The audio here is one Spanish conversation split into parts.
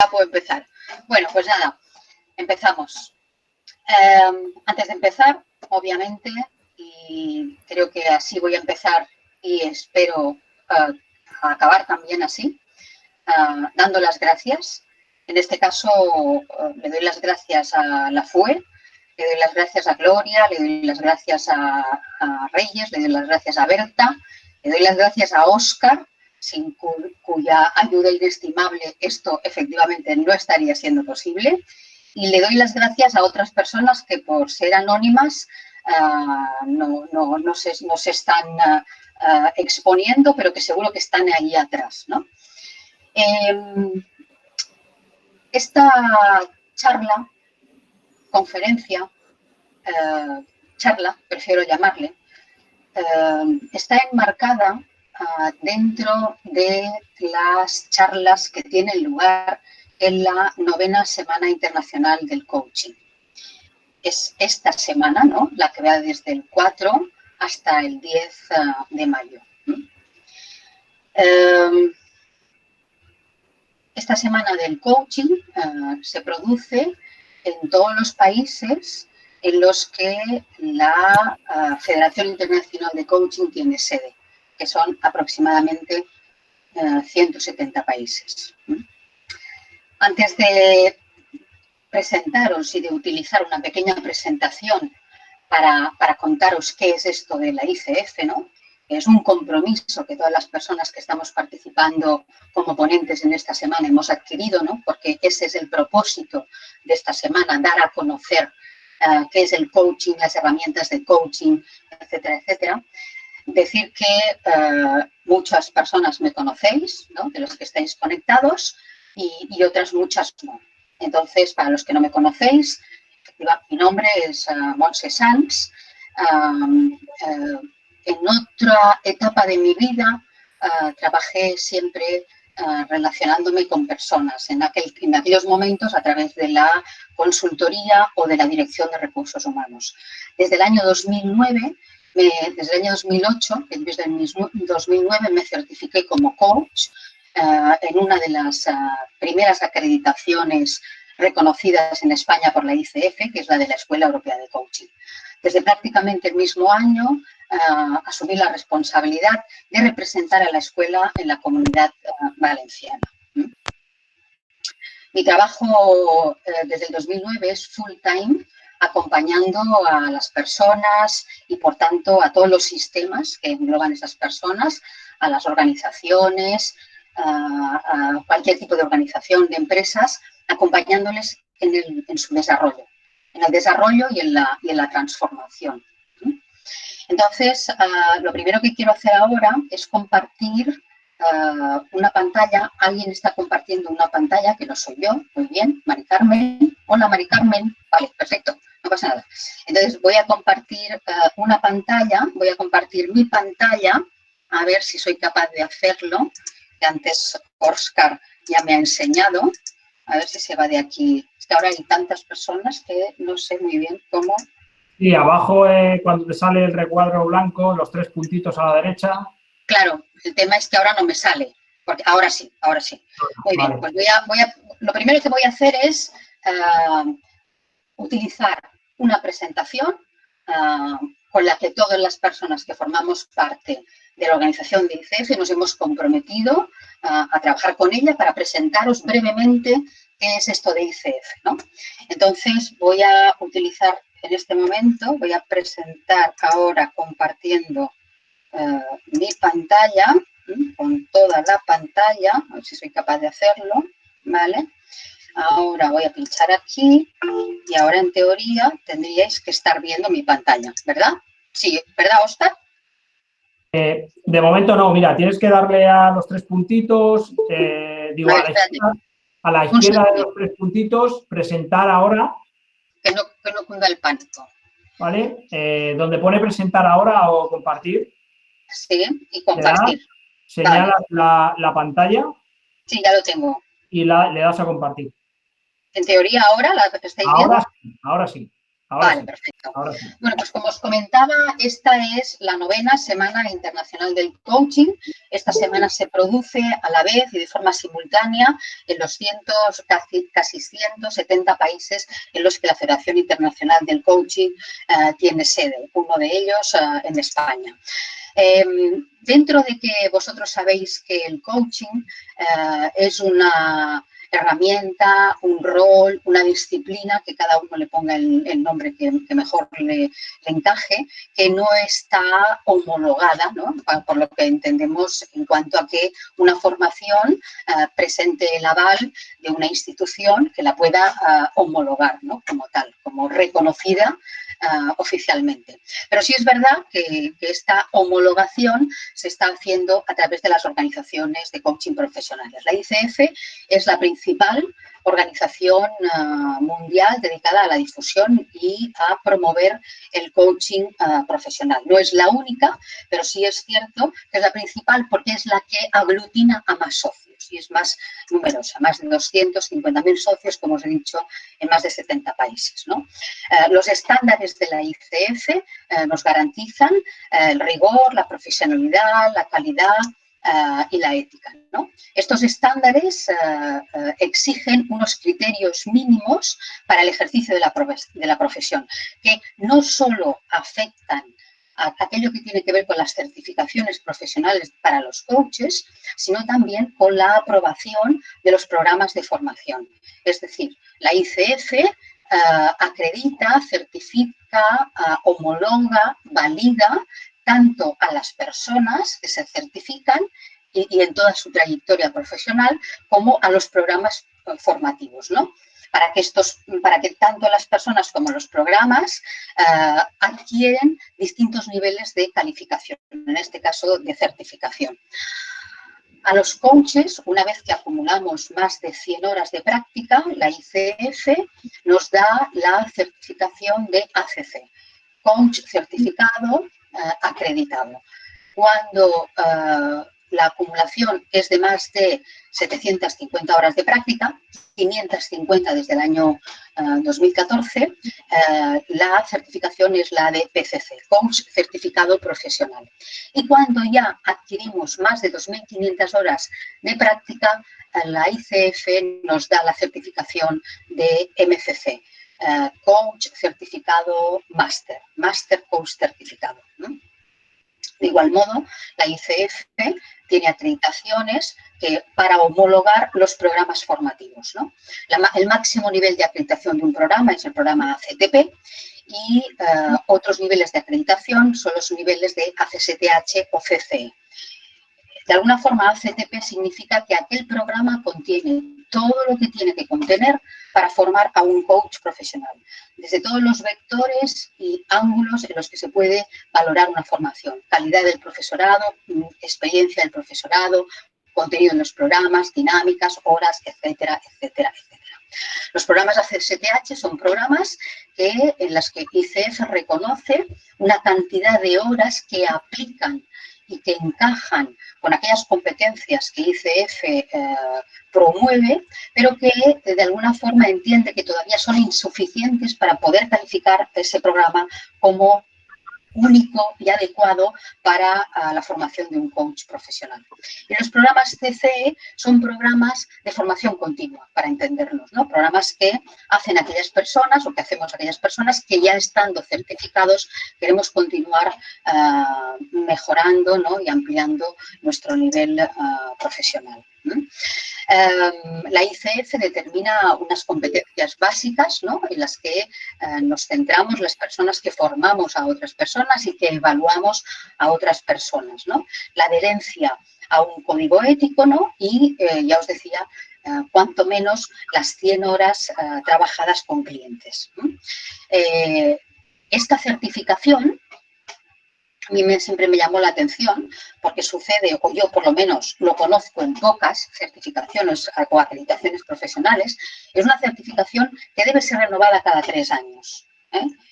puedo empezar. Bueno, pues nada, empezamos. Antes de empezar, obviamente, y creo que así voy a empezar y espero acabar también así, dando las gracias. En este caso, le doy las gracias a la FUE, le doy las gracias a Gloria, le doy las gracias a Reyes, le doy las gracias a Berta, le doy las gracias a Óscar, sin cuya ayuda inestimable esto efectivamente no estaría siendo posible. Y le doy las gracias a otras personas que por ser anónimas no se están exponiendo, pero que seguro que están ahí atrás, ¿no? Esta charla, conferencia, charla, prefiero llamarle, está enmarcada dentro de las charlas que tienen lugar en la 9ª Semana Internacional del Coaching. Es esta semana, ¿no?, la que va desde el 4 hasta el 10 de mayo. Esta semana del coaching se produce en todos los países en los que la Federación Internacional de Coaching tiene sede, que son aproximadamente 170 países. Antes de presentaros y de utilizar una pequeña presentación para contaros qué es esto de la ICF, ¿no? Es un compromiso que todas las personas que estamos participando como ponentes en esta semana hemos adquirido, ¿no? Porque ese es el propósito de esta semana, dar a conocer qué es el coaching, las herramientas de coaching, etcétera, etcétera. Decir que muchas personas me conocéis, ¿no?, de los que estáis conectados, y otras muchas no. Entonces, para los que no me conocéis, mi nombre es Montse Sans. En otra etapa de mi vida trabajé siempre relacionándome con personas, en aquellos momentos a través de la consultoría o de la dirección de recursos humanos. Desde el año 2009, desde el año 2008, desde el 2009 me certifiqué como coach en una de las primeras acreditaciones reconocidas en España por la ICF, que es la de la Escuela Europea de Coaching. Desde prácticamente el mismo año asumí la responsabilidad de representar a la escuela en la Comunidad Valenciana. Mi trabajo desde el 2009 es full time, acompañando a las personas y, por tanto, a todos los sistemas que engloban esas personas, a las organizaciones, a cualquier tipo de organización, de empresas, acompañándoles en su desarrollo, en el desarrollo y en la transformación. Entonces, lo primero que quiero hacer ahora es compartir una pantalla. Alguien está compartiendo una pantalla, que no soy yo. Muy bien, Mari Carmen. Hola, Mari Carmen. Vale, perfecto, no pasa nada. Entonces, voy a compartir una pantalla, voy a compartir mi pantalla, a ver si soy capaz de hacerlo, que antes Óscar ya me ha enseñado. A ver si se va de aquí. Es que ahora hay tantas personas que no sé muy bien cómo. Y abajo, cuando te sale el recuadro blanco, los 3 puntitos a la derecha. Claro, el tema es que ahora no me sale, porque ahora sí, ahora sí. Muy Vale. bien, pues lo primero que voy a hacer es utilizar una presentación con la que todas las personas que formamos parte de la organización de ICF nos hemos comprometido a trabajar con ella para presentaros brevemente qué es esto de ICF, ¿no? Entonces, voy a utilizar en este momento, voy a presentar ahora compartiendo mi pantalla, con toda la pantalla, a ver si soy capaz de hacerlo, ¿vale? Ahora voy a pinchar aquí y ahora en teoría tendríais que estar viendo mi pantalla, ¿verdad? Sí, ¿verdad, Óscar? De momento no, mira, tienes que darle a los 3 puntitos, digo, a la izquierda de los 3 puntitos, presentar ahora. Que no cunda el pánico. ¿Vale? Donde pone presentar ahora o compartir. Sí, y compartir. Señala la pantalla. Sí, ya lo tengo. Y le das a compartir. En teoría ahora la estáis viendo. Ahora sí. Vale, perfecto. Bueno, pues como os comentaba, esta es la 9ª Semana Internacional del Coaching. Esta semana se produce a la vez y de forma simultánea en los casi 170 países en los que la Federación Internacional del Coaching tiene sede, uno de ellos en España. Dentro de que vosotros sabéis que el coaching es una herramienta, un rol, una disciplina, que cada uno le ponga el nombre que mejor le encaje, que no está homologada, ¿no? Por lo que entendemos en cuanto a que una formación presente el aval de una institución que la pueda homologar, ¿no? Como tal, como reconocida oficialmente. Pero sí es verdad que esta homologación se está haciendo a través de las organizaciones de coaching profesionales. La ICF es la principal organización mundial dedicada a la difusión y a promover el coaching profesional. No es la única, pero sí es cierto que es la principal porque es la que aglutina a más socios y es más numerosa, más de 250.000 socios, como os he dicho, en más de 70 países, ¿no? Los estándares de la ICF nos garantizan el rigor, la profesionalidad, la calidad y la ética, ¿no? Estos estándares exigen unos criterios mínimos para el ejercicio de la profesión, que no solo afectan a aquello que tiene que ver con las certificaciones profesionales para los coaches, sino también con la aprobación de los programas de formación. Es decir, la ICF acredita, certifica, homologa, valida tanto a las personas que se certifican y en toda su trayectoria profesional, como a los programas formativos, ¿no? Para que tanto las personas como los programas adquieren distintos niveles de calificación, en este caso de certificación. A los coaches, una vez que acumulamos más de 100 horas de práctica, la ICF nos da la certificación de ACC, Coach Certificado Acreditado. Cuando la acumulación es de más de 750 horas de práctica, 550 desde el año 2014, la certificación es la de PCC, Coach Certificado Profesional. Y cuando ya adquirimos más de 2.500 horas de práctica, la ICF nos da la certificación de MCC, Coach Certificado Master, Master Coach Certificado, ¿no? De igual modo, la ICF tiene acreditaciones para homologar los programas formativos, ¿no? El máximo nivel de acreditación de un programa es el programa ACTP y otros niveles de acreditación son los niveles de ACSTH o CCE. De alguna forma, ACTP significa que aquel programa contiene todo lo que tiene que contener para formar a un coach profesional, desde todos los vectores y ángulos en los que se puede valorar una formación, calidad del profesorado, experiencia del profesorado, contenido en los programas, dinámicas, horas, etcétera, etcétera, etcétera. Los programas ACSTH son programas en los que ICF reconoce una cantidad de horas que aplican y que encajan con aquellas competencias que ICF promueve, pero que de alguna forma entiende que todavía son insuficientes para poder calificar ese programa como único y adecuado para la formación de un coach profesional. Y los programas CCE son programas de formación continua, para entenderlos, ¿no? Programas que hacen aquellas personas o que hacemos aquellas personas que ya estando certificados queremos continuar mejorando, ¿no? Y ampliando nuestro nivel profesional, ¿no? La ICF determina unas competencias básicas, ¿no? En las que nos centramos las personas que formamos a otras personas y que evaluamos a otras personas, ¿no? La adherencia a un código ético, ¿no? Y ya os decía, cuanto menos las 100 horas trabajadas con clientes, ¿no? Esta certificación a mí siempre me llamó la atención porque sucede, o yo por lo menos lo conozco en pocas certificaciones o acreditaciones profesionales, es una certificación que debe ser renovada cada 3 años.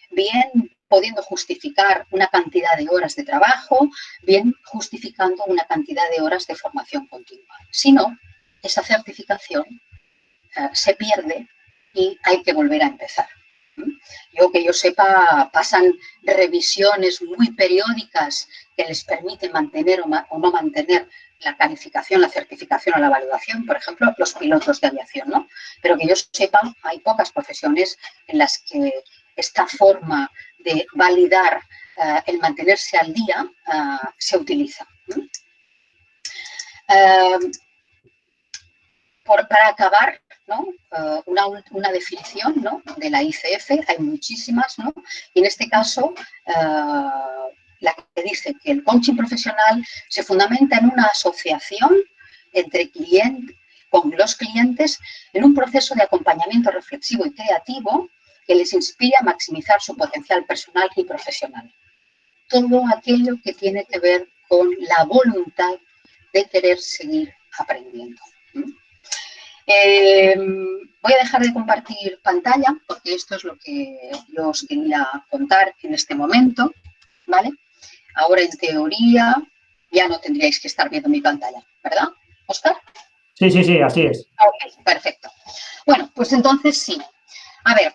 Bien pudiendo justificar una cantidad de horas de trabajo, bien justificando una cantidad de horas de formación continua. Si no, esa certificación se pierde y hay que volver a empezar. que yo sepa, pasan revisiones muy periódicas que les permiten mantener o no mantener la calificación, la certificación o la validación, por ejemplo, los pilotos de aviación, ¿no? Pero que yo sepa, hay pocas profesiones en las que esta forma de validar el mantenerse al día se utiliza. Para acabar, ¿no? Una definición, ¿no? De la ICF, hay muchísimas, ¿no? Y en este caso, la que dice que el coaching profesional se fundamenta en una asociación con los clientes en un proceso de acompañamiento reflexivo y creativo que les inspira a maximizar su potencial personal y profesional. Todo aquello que tiene que ver con la voluntad de querer seguir aprendiendo. Voy a dejar de compartir pantalla porque esto es lo que yo os quería contar en este momento, ¿vale? Ahora, en teoría, ya no tendríais que estar viendo mi pantalla, ¿verdad, Óscar? Sí, sí, sí, así es. Ok, perfecto. Bueno, pues entonces sí. A ver,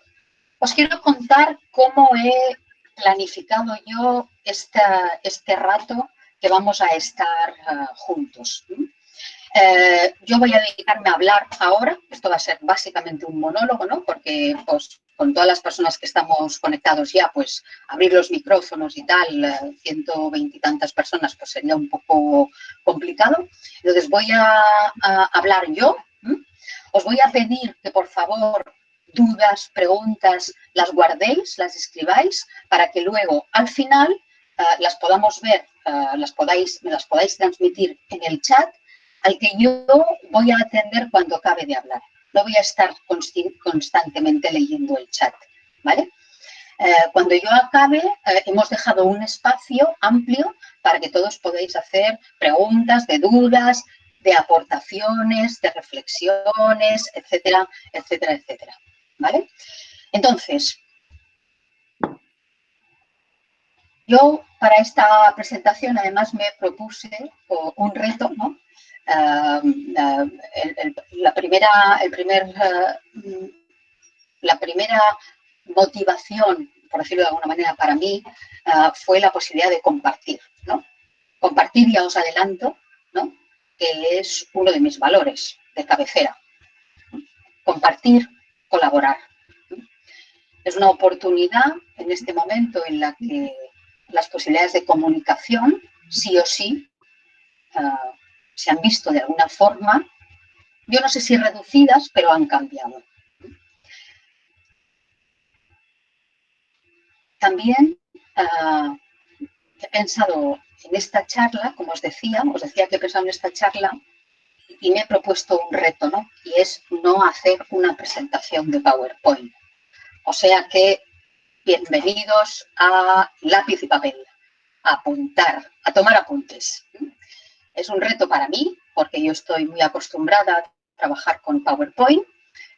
os quiero contar cómo he planificado yo este rato que vamos a estar juntos. Yo voy a dedicarme a hablar ahora, esto va a ser básicamente un monólogo, ¿no? Porque pues, con todas las personas que estamos conectados ya, pues abrir los micrófonos y tal, 120 y tantas personas, pues sería un poco complicado. Entonces voy a hablar yo. Os voy a pedir que por favor dudas, preguntas, las guardéis, las escribáis, para que luego al final las podamos ver, me las podáis transmitir en el chat, al que yo voy a atender cuando acabe de hablar. No voy a estar constantemente leyendo el chat, ¿vale? Cuando yo acabe, hemos dejado un espacio amplio para que todos podáis hacer preguntas, de dudas, de aportaciones, de reflexiones, etcétera, etcétera, etcétera, ¿vale? Entonces, yo para esta presentación además me propuse un reto, ¿no? La primera motivación, por decirlo de alguna manera, para mí fue la posibilidad de compartir, ¿no? Compartir, ya os adelanto, ¿no? Que es uno de mis valores de cabecera. Compartir, colaborar. Es una oportunidad en este momento en la que las posibilidades de comunicación, sí o sí, se han visto de alguna forma, yo no sé si reducidas, pero han cambiado. También he pensado en esta charla, como os decía que he pensado en esta charla y me he propuesto un reto, ¿no? Y es no hacer una presentación de PowerPoint. O sea que bienvenidos a lápiz y papel, a apuntar, a tomar apuntes. Es un reto para mí, porque yo estoy muy acostumbrada a trabajar con PowerPoint,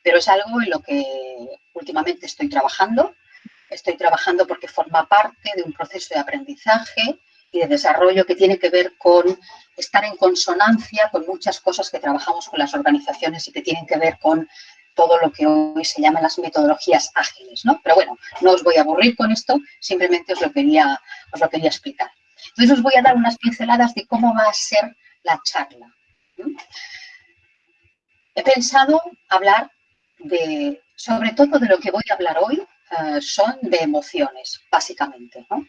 pero es algo en lo que últimamente estoy trabajando. Estoy trabajando porque forma parte de un proceso de aprendizaje y de desarrollo que tiene que ver con estar en consonancia con muchas cosas que trabajamos con las organizaciones y que tienen que ver con todo lo que hoy se llaman las metodologías ágiles, ¿no? Pero bueno, no os voy a aburrir con esto, simplemente os lo quería explicar. Entonces os voy a dar unas pinceladas de cómo va a ser la charla. He pensado hablar sobre todo de lo que voy a hablar hoy, son de emociones, básicamente, ¿no?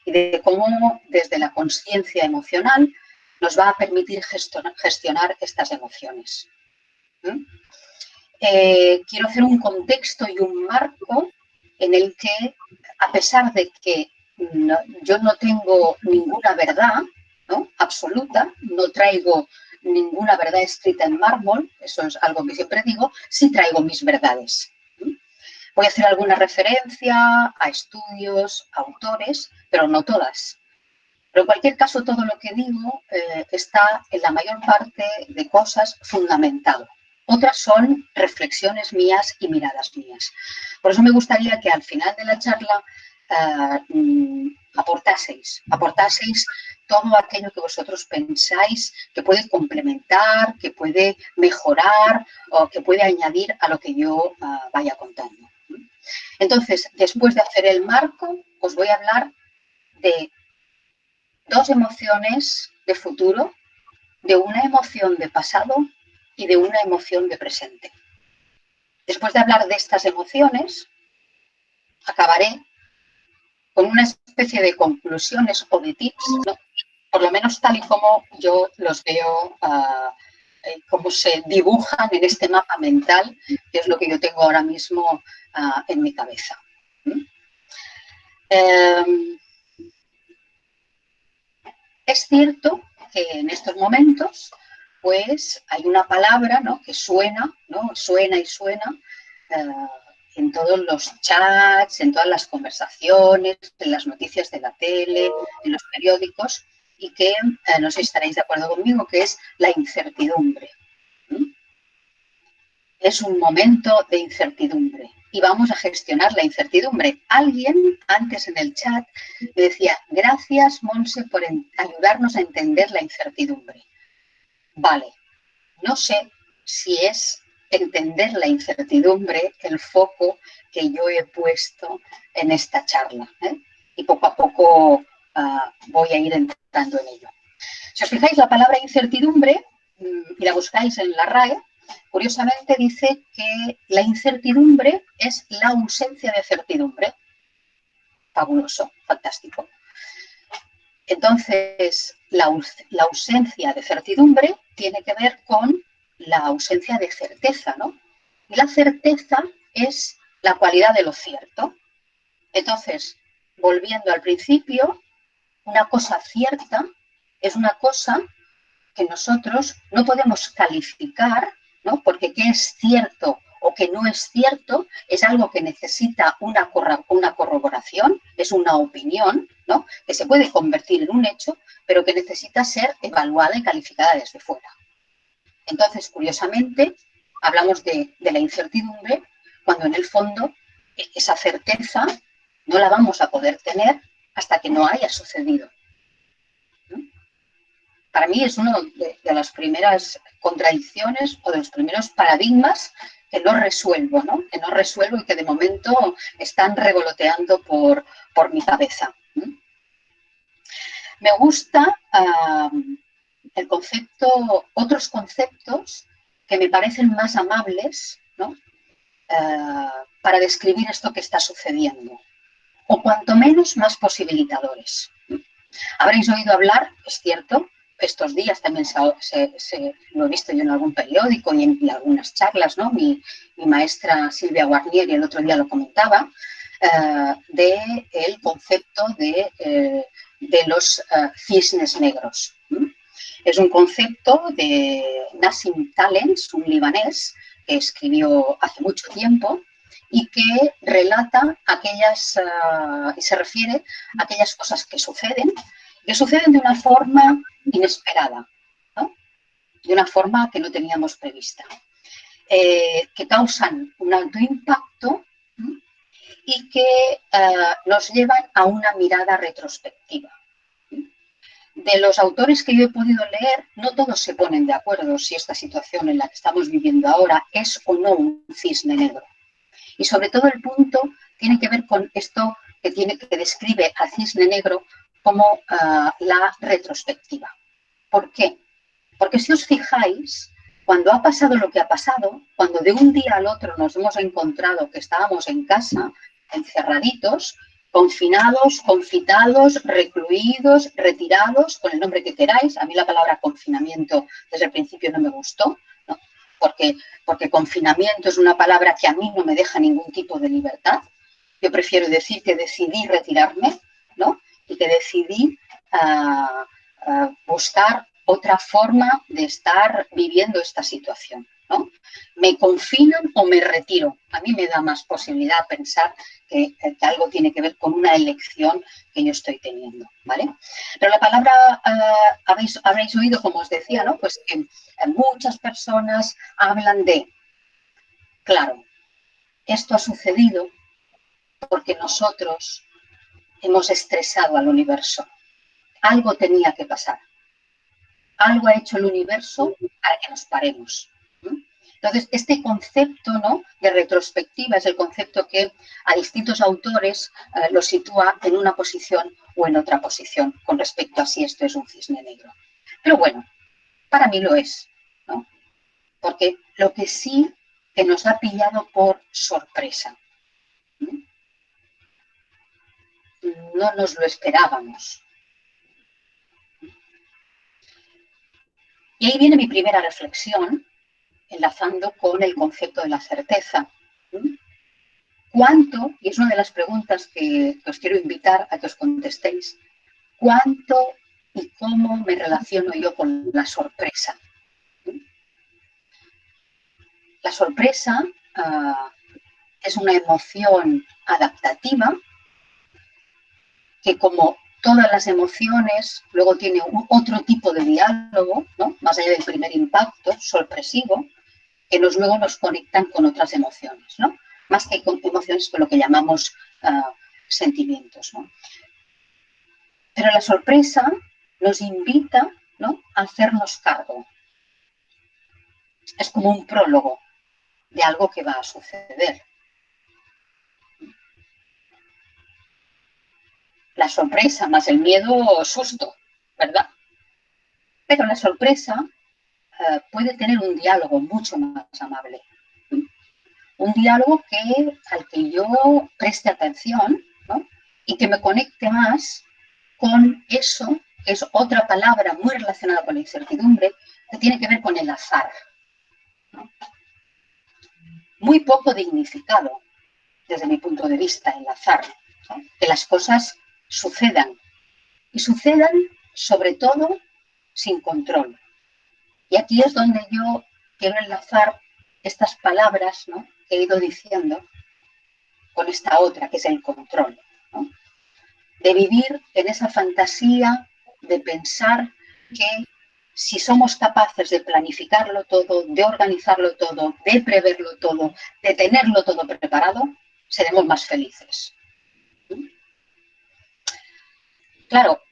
Y de cómo desde la conciencia emocional nos va a permitir gestionar estas emociones. Quiero hacer un contexto y un marco en el que, a pesar de que yo no tengo ninguna verdad, ¿no? Absoluta, no traigo ninguna verdad escrita en mármol, eso es algo que siempre digo, sí traigo mis verdades. Voy a hacer alguna referencia a estudios, autores, pero no todas. Pero en cualquier caso, todo lo que digo está en la mayor parte de cosas fundamentado. Otras son reflexiones mías y miradas mías. Por eso me gustaría que al final de la charla aportaseis todo aquello que vosotros pensáis que puede complementar, que puede mejorar o que puede añadir a lo que yo vaya contando. Entonces, después de hacer el marco, os voy a hablar de dos emociones de futuro, de una emoción de pasado y de una emoción de presente. Después de hablar de estas emociones, acabaré con una especie de conclusiones o de tips, ¿no? Por lo menos tal y como yo los veo, cómo se dibujan en este mapa mental, que es lo que yo tengo ahora mismo en mi cabeza. Es cierto que en estos momentos pues hay una palabra, ¿no?, que suena, ¿no?, suena y suena en todos los chats, en todas las conversaciones, en las noticias de la tele, en los periódicos, y que no sé si estaréis de acuerdo conmigo, que es la incertidumbre. Es un momento de incertidumbre y vamos a gestionar la incertidumbre. Alguien antes en el chat me decía, gracias, Monse, por ayudarnos a entender la incertidumbre. Vale, no sé si es entender la incertidumbre el foco que yo he puesto en esta charla, ¿eh? Y poco a poco voy a ir entrando en ello. Si os fijáis, la palabra incertidumbre, y la buscáis en la RAE, curiosamente dice que la incertidumbre es la ausencia de certidumbre. Fabuloso, fantástico. Entonces, la ausencia de certidumbre tiene que ver con la ausencia de certeza, ¿no? Y la certeza es la cualidad de lo cierto. Entonces, volviendo al principio, una cosa cierta es una cosa que nosotros no podemos calificar, ¿no? Porque qué es cierto o qué no es cierto es algo que necesita una corroboración, es una opinión, ¿no?, que se puede convertir en un hecho, pero que necesita ser evaluada y calificada desde fuera. Entonces, curiosamente, hablamos de la incertidumbre cuando en el fondo esa certeza no la vamos a poder tener hasta que no haya sucedido. Para mí es una de las primeras contradicciones o de los primeros paradigmas que no resuelvo, ¿no? Que no resuelvo y que de momento están revoloteando por mi cabeza. Me gusta el concepto, otros conceptos que me parecen más amables, ¿no?, para describir esto que está sucediendo, o cuanto menos más posibilitadores. Habréis oído hablar, es cierto, estos días también lo he visto yo en algún periódico y en algunas charlas, ¿no? Mi maestra Silvia Guarnieri el otro día lo comentaba, del concepto de los cisnes negros. Es un concepto de Nassim Taleb, un libanés que escribió hace mucho tiempo y que relata aquellas, y se refiere a aquellas cosas que suceden de una forma inesperada, ¿no?, de una forma que no teníamos prevista, que causan un alto impacto, ¿no?, y que nos llevan a una mirada retrospectiva. De los autores que yo he podido leer, no todos se ponen de acuerdo si esta situación en la que estamos viviendo ahora es o no un cisne negro. Y sobre todo el punto tiene que ver con esto que describe al cisne negro como la retrospectiva. ¿Por qué? Porque si os fijáis, cuando ha pasado lo que ha pasado, cuando de un día al otro nos hemos encontrado que estábamos en casa, encerraditos, confinados, confitados, recluidos, retirados, con el nombre que queráis. A mí la palabra confinamiento desde el principio no me gustó, ¿no?, porque confinamiento es una palabra que a mí no me deja ningún tipo de libertad. Yo prefiero decir que decidí retirarme, ¿no?, y que decidí buscar otra forma de estar viviendo esta situación, ¿no? ¿Me confinan o me retiro? A mí me da más posibilidad pensar que algo tiene que ver con una elección que yo estoy teniendo, ¿vale? Pero la palabra, habréis oído, como os decía, ¿no?, pues que muchas personas hablan de, claro, esto ha sucedido porque nosotros hemos estresado al universo. Algo tenía que pasar. Algo ha hecho el universo para que nos paremos. Entonces, este concepto, ¿no?, de retrospectiva es el concepto que a distintos autores los sitúa en una posición o en otra posición con respecto a si esto es un cisne negro. Pero bueno, para mí lo es, ¿no? Porque lo que sí que nos ha pillado por sorpresa, ¿no? No nos lo esperábamos. Y ahí viene mi primera reflexión, enlazando con el concepto de la certeza. ¿Cuánto, y es una de las preguntas que os quiero invitar a que os contestéis, cuánto y cómo me relaciono yo con la sorpresa? La sorpresa es una emoción adaptativa que, como todas las emociones, luego tiene otro tipo de diálogo, ¿no?, más allá del primer impacto sorpresivo, que luego nos conectan con otras emociones, ¿no?, más que con emociones, con lo que llamamos sentimientos, ¿no? Pero la sorpresa nos invita, ¿no?, a hacernos cargo. Es como un prólogo de algo que va a suceder. La sorpresa más el miedo o susto, ¿verdad? Pero la sorpresa puede tener un diálogo mucho más amable. Un diálogo al que yo preste atención, ¿no?, y que me conecte más con eso, que es otra palabra muy relacionada con la incertidumbre, que tiene que ver con el azar, ¿no? Muy poco dignificado, desde mi punto de vista, el azar, ¿no?, que las cosas sucedan, y sucedan sobre todo sin control. Y aquí es donde yo quiero enlazar estas palabras, ¿no?, que he ido diciendo con esta otra, que es el control, ¿no?, de vivir en esa fantasía de pensar que si somos capaces de planificarlo todo, de organizarlo todo, de preverlo todo, de tenerlo todo preparado, seremos más felices. Claro,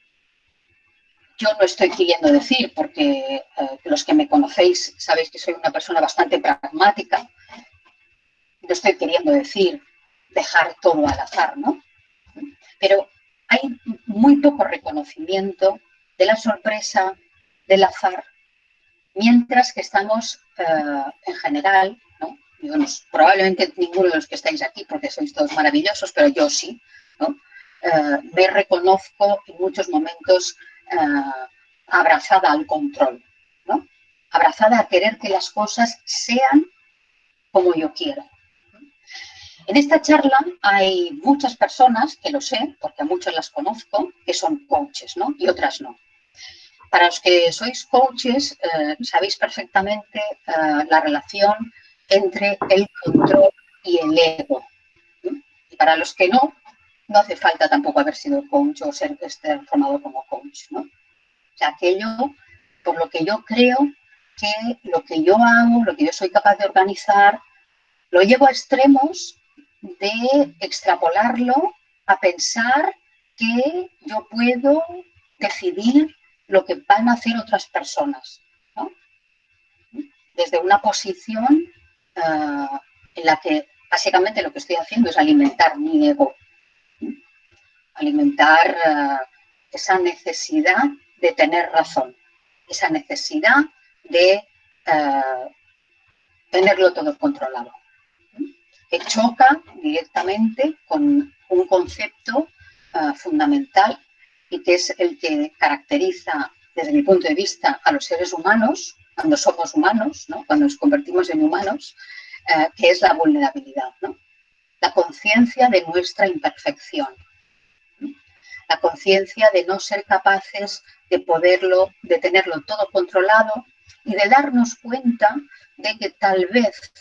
yo no estoy queriendo decir, porque los que me conocéis sabéis que soy una persona bastante pragmática, no estoy queriendo decir dejar todo al azar, ¿no? Pero hay muy poco reconocimiento de la sorpresa, del azar, mientras que estamos en general, ¿no?, probablemente ninguno de los que estáis aquí, porque sois todos maravillosos, pero yo sí, ¿no?, me reconozco en muchos momentos abrazada al control, ¿no?, abrazada a querer que las cosas sean como yo quiero. En esta charla hay muchas personas, que lo sé, porque a muchos las conozco, que son coaches, ¿no?, y otras no. Para los que sois coaches, sabéis perfectamente la relación entre el control y el ego. Y para los que no, no hace falta tampoco haber sido coach o estar formado como coach, ¿no? O sea, aquello por lo que yo creo que lo que yo hago, lo que yo soy capaz de organizar, lo llevo a extremos de extrapolarlo a pensar que yo puedo decidir lo que van a hacer otras personas, ¿no?, desde una posición en la que básicamente lo que estoy haciendo es alimentar mi ego, alimentar esa necesidad de tener razón, esa necesidad de tenerlo todo controlado, que choca directamente con un concepto fundamental, y que es el que caracteriza, desde mi punto de vista, a los seres humanos, cuando somos humanos, ¿no?, cuando nos convertimos en humanos, que es la vulnerabilidad, ¿no?, la conciencia de nuestra imperfección, ¿no?, la conciencia de no ser capaces de tenerlo todo controlado, y de darnos cuenta de que tal vez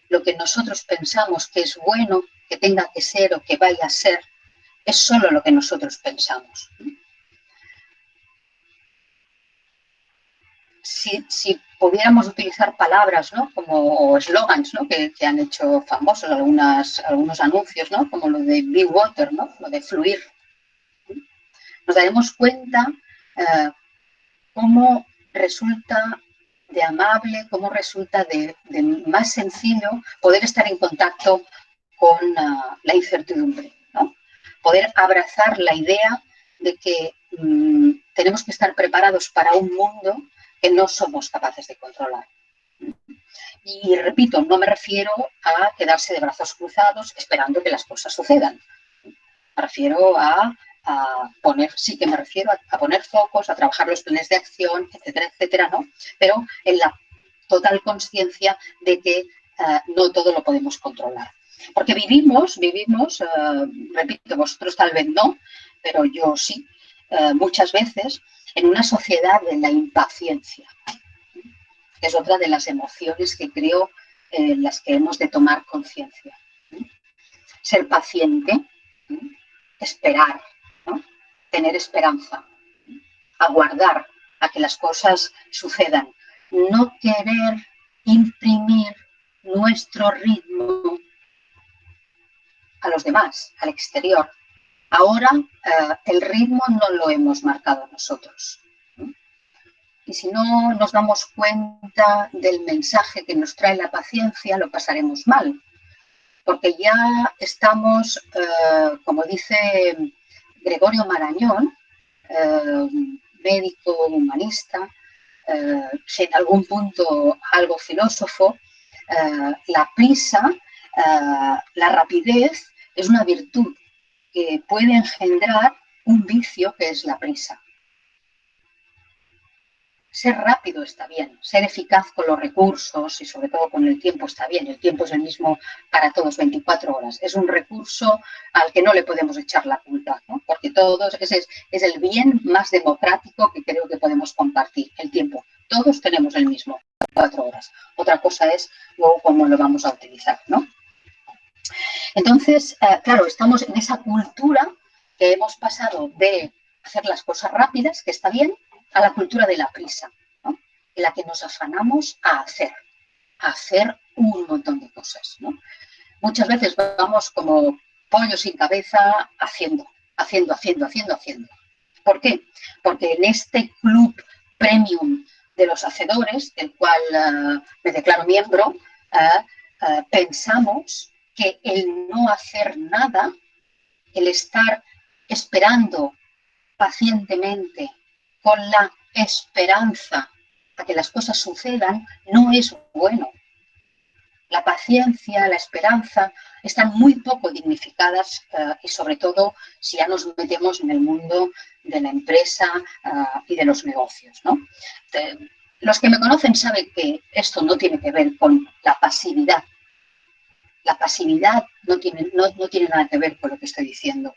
lo que nosotros pensamos que es bueno, que tenga que ser o que vaya a ser, es solo lo que nosotros pensamos. Si pudiéramos utilizar palabras, ¿no?, como eslogans, ¿no?, que han hecho famosos algunos anuncios, ¿no?, como lo de Be Water, ¿no?, lo de fluir, nos daremos cuenta cómo resulta de amable, cómo resulta de más sencillo poder estar en contacto con la incertidumbre, ¿no? Poder abrazar la idea de que tenemos que estar preparados para un mundo que no somos capaces de controlar. Y repito, no me refiero a quedarse de brazos cruzados esperando que las cosas sucedan. Me refiero a poner, sí que me refiero a poner focos, a trabajar los planes de acción, etcétera, etcétera, ¿no? Pero en la total conciencia de que no todo lo podemos controlar. Porque vivimos, repito, vosotros tal vez no, pero yo sí, muchas veces en una sociedad de la impaciencia, que es otra de las emociones que creo en las que hemos de tomar conciencia. Ser paciente, esperar, ¿no? Tener esperanza, aguardar a que las cosas sucedan, no querer imprimir nuestro ritmo a los demás, al exterior. Ahora el ritmo no lo hemos marcado nosotros. Y si no nos damos cuenta del mensaje que nos trae la paciencia, lo pasaremos mal. Porque ya estamos, como dice Gregorio Marañón, médico humanista, en algún punto algo filósofo, la prisa, la rapidez es una virtud que puede engendrar un vicio que es la prisa. Ser rápido está bien, ser eficaz con los recursos y sobre todo con el tiempo está bien. El tiempo es el mismo para todos, 24 horas. Es un recurso al que no le podemos echar la culpa, ¿no? Porque todos, ese es el bien más democrático que creo que podemos compartir, el tiempo. Todos tenemos el mismo, 24 horas. Otra cosa es luego cómo lo vamos a utilizar, ¿no? Entonces, claro, estamos en esa cultura que hemos pasado de hacer las cosas rápidas, que está bien, a la cultura de la prisa, ¿no? En la que nos afanamos a hacer un montón de cosas, ¿no? Muchas veces vamos como pollo sin cabeza haciendo. ¿Por qué? Porque en este club premium de los hacedores, del cual me declaro miembro, pensamos que el no hacer nada, el estar esperando pacientemente con la esperanza a que las cosas sucedan, no es bueno. La paciencia, la esperanza están muy poco dignificadas y sobre todo si ya nos metemos en el mundo de la empresa y de los negocios, ¿no? Los que me conocen saben que esto no tiene que ver con la pasividad. La pasividad no tiene nada que ver con lo que estoy diciendo.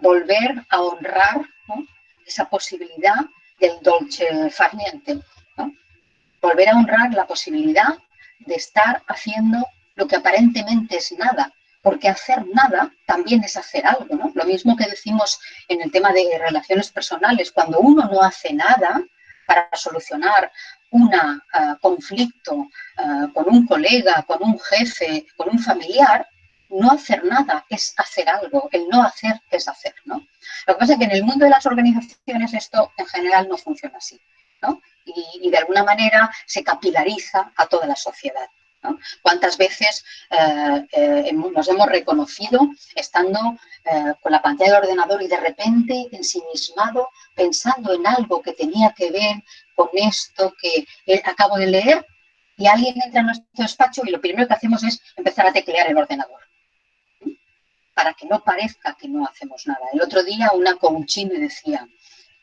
Volver a honrar, ¿no?, esa posibilidad del dolce far niente, ¿no? Volver a honrar la posibilidad de estar haciendo lo que aparentemente es nada, porque hacer nada también es hacer algo, ¿no? Lo mismo que decimos en el tema de relaciones personales, cuando uno no hace nada para solucionar un conflicto con un colega, con un jefe, con un familiar, no hacer nada es hacer algo, el no hacer es hacer, ¿no? Lo que pasa es que en el mundo de las organizaciones esto en general no funciona así, ¿no? Y de alguna manera se capilariza a toda la sociedad, ¿no? ¿Cuántas veces nos hemos reconocido estando con la pantalla del ordenador y de repente ensimismado pensando en algo que tenía que ver con esto que acabo de leer y alguien entra en nuestro despacho y lo primero que hacemos es empezar a teclear el ordenador para que no parezca que no hacemos nada? El otro día una coachí me decía,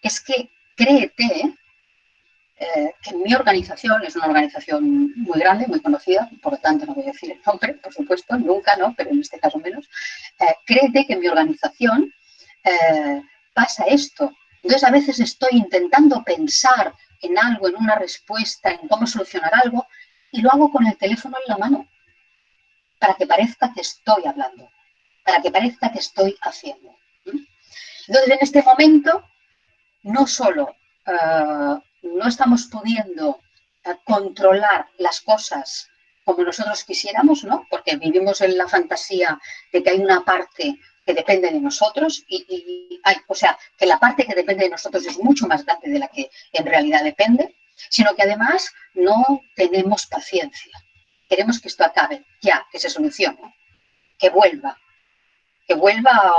es que créete que mi organización es una organización muy grande, muy conocida, por lo tanto no voy a decir el nombre, por supuesto, nunca, ¿no? Pero en este caso menos. Créete que en mi organización pasa esto. Entonces a veces estoy intentando pensar en algo, en una respuesta, en cómo solucionar algo, y lo hago con el teléfono en la mano, para que parezca que estoy hablando, para que parezca que estoy haciendo. Entonces en este momento no solo no estamos pudiendo controlar las cosas como nosotros quisiéramos, ¿no? Porque vivimos en la fantasía de que hay una parte que depende de nosotros o sea, que la parte que depende de nosotros es mucho más grande de la que en realidad depende, sino que además no tenemos paciencia. Queremos que esto acabe ya, que se solucione, que vuelva,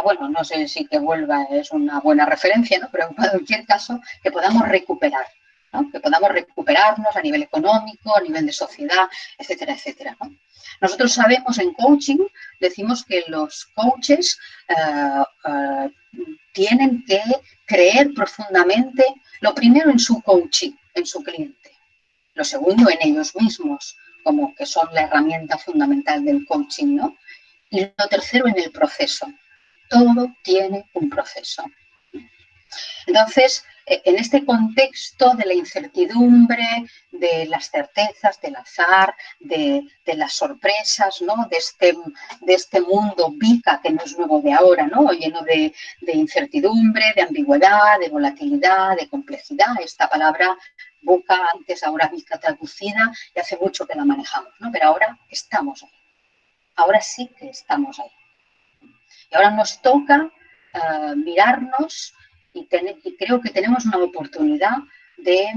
bueno, no sé si que vuelva es una buena referencia, ¿no? Pero en cualquier caso, que podamos recuperar, ¿no? Que podamos recuperarnos a nivel económico, a nivel de sociedad, etcétera, etcétera, ¿no? Nosotros sabemos en coaching, decimos que los coaches tienen que creer profundamente, lo primero en su coaching, en su cliente, lo segundo en ellos mismos, como que son la herramienta fundamental del coaching, ¿no? Y lo tercero en el proceso. Todo tiene un proceso. Entonces, en este contexto de la incertidumbre, de las certezas, del azar, de las sorpresas, ¿no? de este mundo VUCA, que no es nuevo de ahora, ¿no? Lleno de incertidumbre, de ambigüedad, de volatilidad, de complejidad. Esta palabra VUCA, antes, ahora VUCA traducida, y hace mucho que la manejamos, ¿no? Pero ahora estamos ahí. Ahora sí que estamos ahí. Y ahora nos toca mirarnos y creo que tenemos una oportunidad de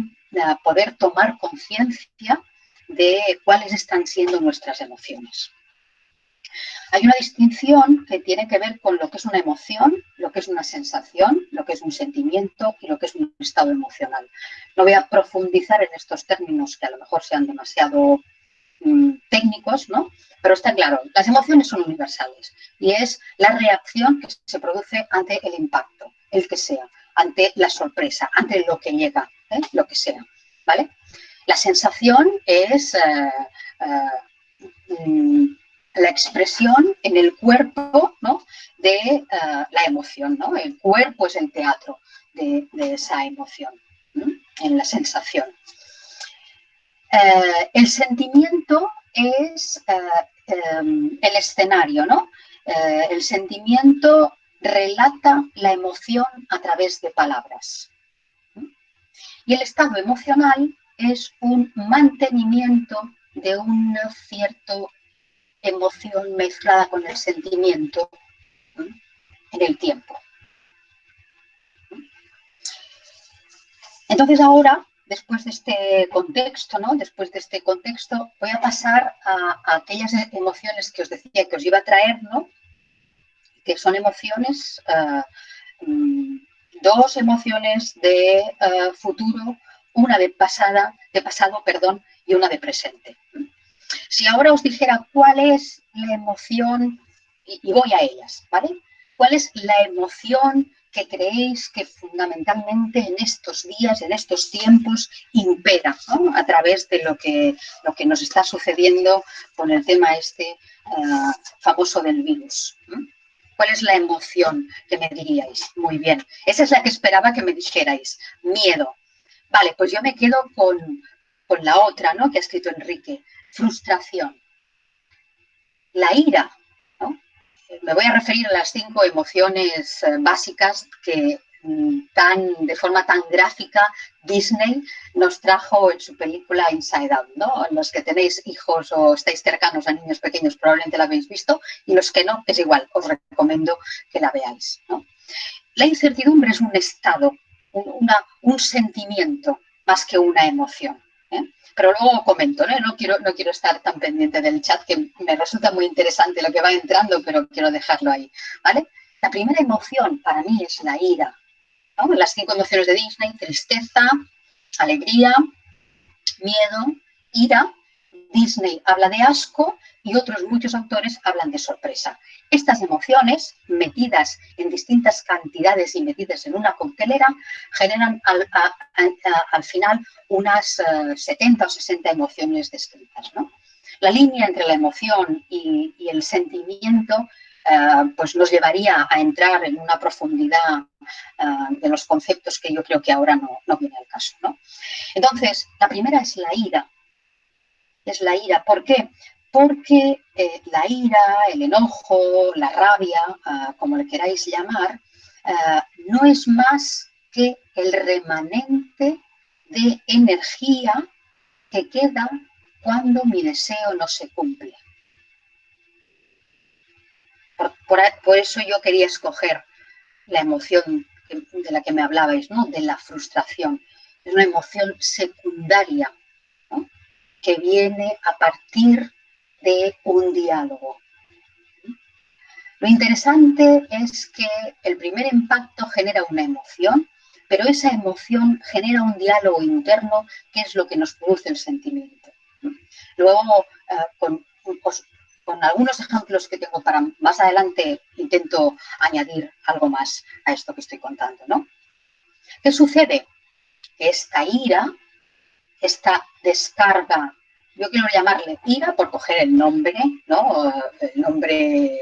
poder tomar conciencia de cuáles están siendo nuestras emociones. Hay una distinción que tiene que ver con lo que es una emoción, lo que es una sensación, lo que es un sentimiento y lo que es un estado emocional. No voy a profundizar en estos términos que a lo mejor sean demasiado técnicos, ¿no? Pero está claro, las emociones son universales y es la reacción que se produce ante el impacto, el que sea, ante la sorpresa, ante lo que llega, lo que sea, ¿vale? La sensación es la expresión en el cuerpo, ¿no? de la emoción, ¿no? El cuerpo es el teatro de esa emoción, ¿no? En la sensación. El sentimiento es el escenario, ¿no? El sentimiento relata la emoción a través de palabras. Y el estado emocional es un mantenimiento de una cierta emoción mezclada con el sentimiento en el tiempo. Entonces ahora, después de este contexto, ¿no? Después de este contexto, voy a pasar a aquellas emociones que os decía que os iba a traer, ¿no? Que son emociones, dos emociones de futuro, una de pasado, y una de presente. Si ahora os dijera cuál es la emoción, y voy a ellas, ¿vale? ¿Cuál es la emoción que creéis que fundamentalmente en estos días, en estos tiempos, impera, ¿no? A través de lo que nos está sucediendo con el tema famoso del virus? ¿Cuál es la emoción que me diríais? Muy bien. Esa es la que esperaba que me dijerais. Miedo. Vale, pues yo me quedo con la otra, ¿no? Que ha escrito Enrique. Frustración. La ira, ¿no? Me voy a referir a las 5 emociones básicas que de forma tan gráfica Disney nos trajo en su película Inside Out, ¿no? Los que tenéis hijos o estáis cercanos a niños pequeños probablemente la habéis visto, y los que no, es igual, os recomiendo que la veáis, ¿no? La incertidumbre es un estado, un sentimiento más que una emoción, ¿eh? Pero luego comento, ¿no? No quiero estar tan pendiente del chat, que me resulta muy interesante lo que va entrando, pero quiero dejarlo ahí, ¿vale? La primera emoción para mí es la ira, ¿no? Las 5 emociones de Disney: tristeza, alegría, miedo, ira. Disney habla de asco y otros muchos autores hablan de sorpresa. Estas emociones, metidas en distintas cantidades y metidas en una coctelera, generan al final unas 70 o 60 emociones descritas, ¿no? La línea entre la emoción y el sentimiento pues nos llevaría a entrar en una profundidad de los conceptos que yo creo que ahora no viene al caso, ¿no? Entonces, la primera es la ira. Es la ira. ¿Por qué? Porque la ira, el enojo, la rabia, como le queráis llamar, no es más que el remanente de energía que queda cuando mi deseo no se cumple. Por eso yo quería escoger la emoción de la que me hablabais, ¿no? De la frustración. Es una emoción secundaria, ¿no? Que viene a partir de un diálogo. Lo interesante es que el primer impacto genera una emoción, pero esa emoción genera un diálogo interno que es lo que nos produce el sentimiento. Luego, con algunos ejemplos que tengo para más adelante, intento añadir algo más a esto que estoy contando, ¿no? ¿Qué sucede? Que esta ira, esta descarga, yo quiero llamarle ira por coger el nombre, ¿no? El nombre,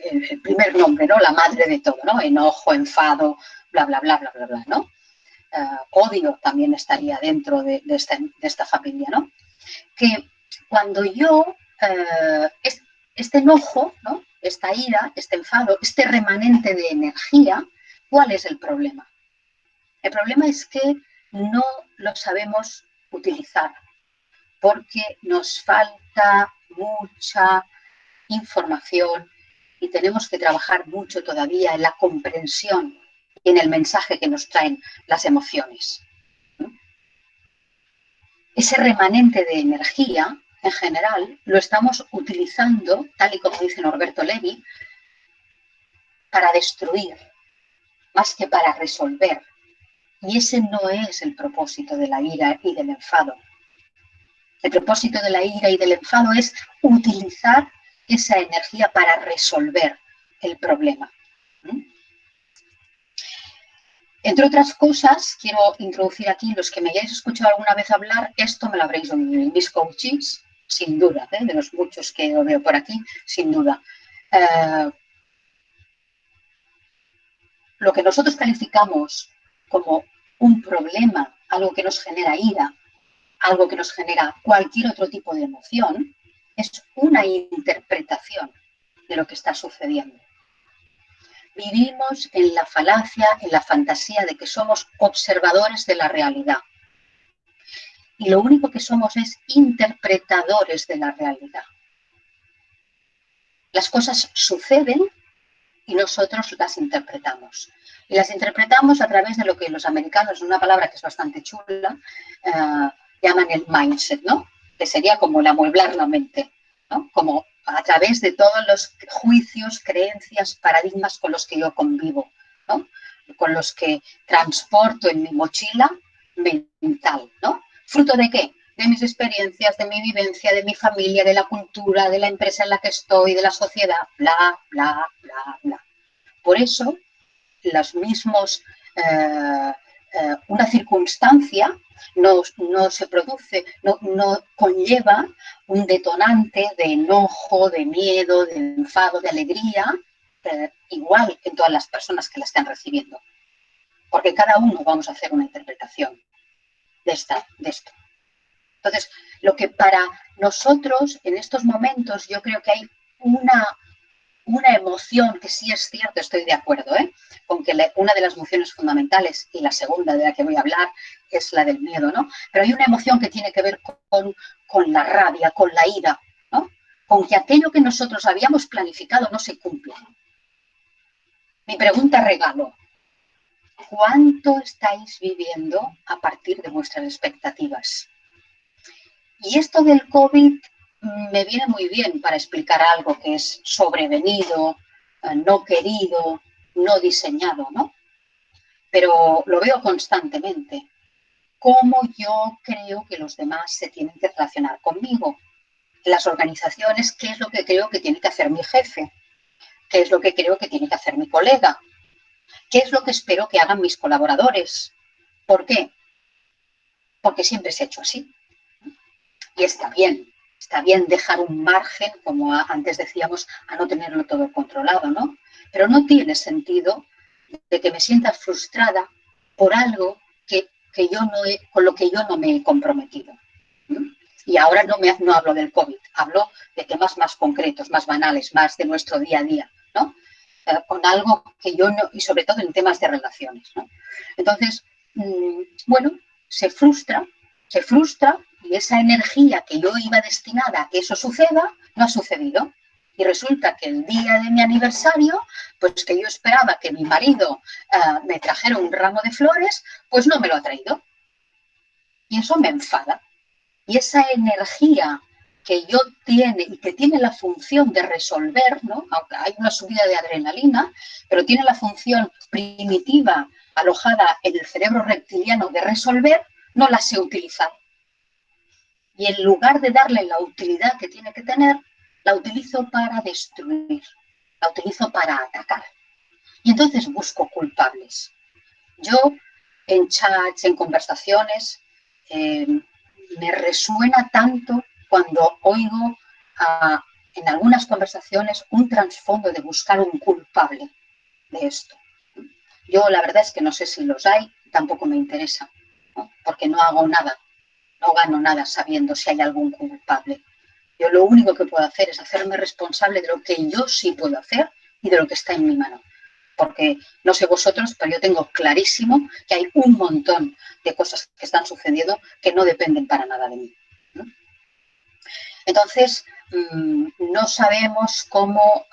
el primer nombre, ¿no? La madre de todo, ¿no? Enojo, enfado, bla, bla, bla, bla, bla, bla, ¿no? Odio también estaría dentro de esta familia, ¿no? Que cuando yo, este enojo, ¿no? Esta ira, este enfado, este remanente de energía, ¿cuál es el problema? El problema es que no lo sabemos utilizar porque nos falta mucha información y tenemos que trabajar mucho todavía en la comprensión y en el mensaje que nos traen las emociones. Ese remanente de energía, en general, lo estamos utilizando, tal y como dice Norberto Levi, para destruir, más que para resolver. Y ese no es el propósito de la ira y del enfado. El propósito de la ira y del enfado es utilizar esa energía para resolver el problema. Entre otras cosas, quiero introducir aquí, los que me hayáis escuchado alguna vez hablar, esto me lo habréis oído en mis coaches, sin duda, de los muchos que veo por aquí, sin duda. Lo que nosotros calificamos como un problema, algo que nos genera ira, algo que nos genera cualquier otro tipo de emoción, es una interpretación de lo que está sucediendo. Vivimos en la falacia, en la fantasía de que somos observadores de la realidad. Y lo único que somos es interpretadores de la realidad. Las cosas suceden y nosotros las interpretamos. Y las interpretamos a través de lo que los americanos, una palabra que es bastante chula, llaman el mindset, ¿no? Que sería como el amueblar la mente, ¿no? Como a través de todos los juicios, creencias, paradigmas con los que yo convivo, ¿no? Con los que transporto en mi mochila mental, ¿no? ¿Fruto de qué? De mis experiencias, de mi vivencia, de mi familia, de la cultura, de la empresa en la que estoy, de la sociedad, bla, bla, bla, bla. Por eso, los mismos, una circunstancia no se produce, no conlleva un detonante de enojo, de miedo, de enfado, de alegría, igual en todas las personas que la están recibiendo. Porque cada uno vamos a hacer una interpretación de esto. Entonces, lo que para nosotros en estos momentos yo creo que hay una emoción que sí es cierto, estoy de acuerdo, con que una de las emociones fundamentales y la segunda de la que voy a hablar es la del miedo, ¿no? Pero hay una emoción que tiene que ver con la rabia, con la ira, ¿no? Con que aquello que nosotros habíamos planificado no se cumple. Mi pregunta regalo, ¿cuánto estáis viviendo a partir de vuestras expectativas? Y esto del COVID me viene muy bien para explicar algo que es sobrevenido, no querido, no diseñado, ¿no? Pero lo veo constantemente. ¿Cómo yo creo que los demás se tienen que relacionar conmigo? Las organizaciones, ¿qué es lo que creo que tiene que hacer mi jefe? ¿Qué es lo que creo que tiene que hacer mi colega? ¿Qué es lo que espero que hagan mis colaboradores? ¿Por qué? Porque siempre se ha hecho así. Y está bien dejar un margen, como antes decíamos, a no tenerlo todo controlado, ¿no? Pero no tiene sentido de que me sienta frustrada por algo con lo que yo no me he comprometido. Y ahora no hablo del COVID, hablo de temas más concretos, más banales, más de nuestro día a día, ¿no? Con algo que yo no, y sobre todo en temas de relaciones, ¿no? Entonces, bueno, se frustra y esa energía que yo iba destinada a que eso suceda, no ha sucedido. Y resulta que el día de mi aniversario, pues que yo esperaba que mi marido me trajera un ramo de flores, pues no me lo ha traído. Y eso me enfada. Y esa energía que yo tiene y que tiene la función de resolver, ¿no? Aunque hay una subida de adrenalina, pero tiene la función primitiva alojada en el cerebro reptiliano de resolver, no la sé utilizar. Y en lugar de darle la utilidad que tiene que tener, la utilizo para destruir, la utilizo para atacar. Y entonces busco culpables. Yo, en chats, en conversaciones, me resuena tanto cuando oigo en algunas conversaciones un trasfondo de buscar un culpable de esto. Yo la verdad es que no sé si los hay, tampoco me interesa, ¿no? Porque no hago nada, no gano nada sabiendo si hay algún culpable. Yo lo único que puedo hacer es hacerme responsable de lo que yo sí puedo hacer y de lo que está en mi mano. Porque no sé vosotros, pero yo tengo clarísimo que hay un montón de cosas que están sucediendo que no dependen para nada de mí, ¿no? Entonces, no sabemos cómo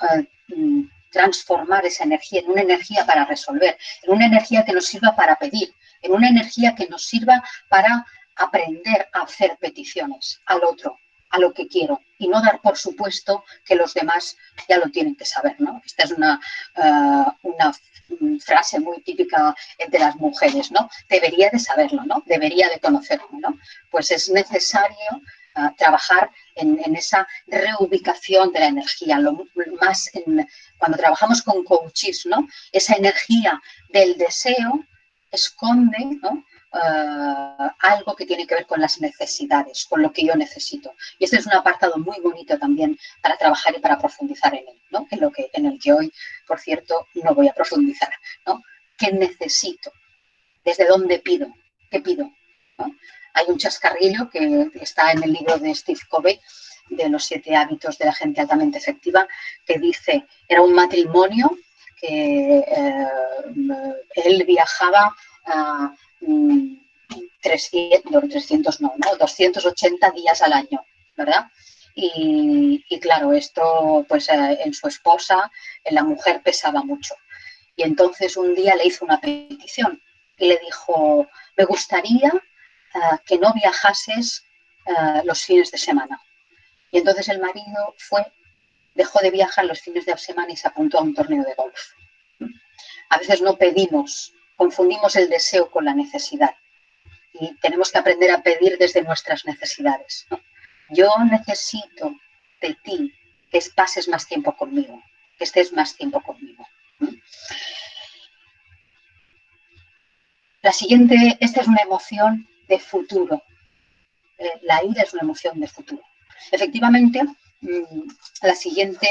transformar esa energía en una energía para resolver, en una energía que nos sirva para pedir, en una energía que nos sirva para aprender a hacer peticiones al otro, a lo que quiero, y no dar por supuesto que los demás ya lo tienen que saber, ¿no? Esta es una frase muy típica entre las mujeres, ¿no? Debería de saberlo, ¿no? Debería de conocerlo, ¿no? Pues es necesario trabajar en esa reubicación de la energía, cuando trabajamos con coaches, ¿no? Esa energía del deseo esconde, ¿no? Algo que tiene que ver con las necesidades, con lo que yo necesito. Y este es un apartado muy bonito también para trabajar y para profundizar en él, ¿no? En el que hoy, por cierto, no voy a profundizar, ¿no? ¿Qué necesito? ¿Desde dónde pido? ¿Qué pido? ¿No? Hay un chascarrillo que está en el libro de Steve Covey, de los 7 hábitos de la gente altamente efectiva, que dice, era un matrimonio que él viajaba 280 días al año, ¿verdad? Y claro, esto pues en su esposa, en la mujer pesaba mucho. Y entonces un día le hizo una petición y le dijo, me gustaría que no viajases los fines de semana. Y entonces el marido dejó de viajar los fines de semana y se apuntó a un torneo de golf. A veces no pedimos, confundimos el deseo con la necesidad. Y tenemos que aprender a pedir desde nuestras necesidades, ¿no? Yo necesito de ti que pases más tiempo conmigo, que estés más tiempo conmigo. La siguiente, esta es una emoción de futuro. La ira es una emoción de futuro. Efectivamente, la siguiente,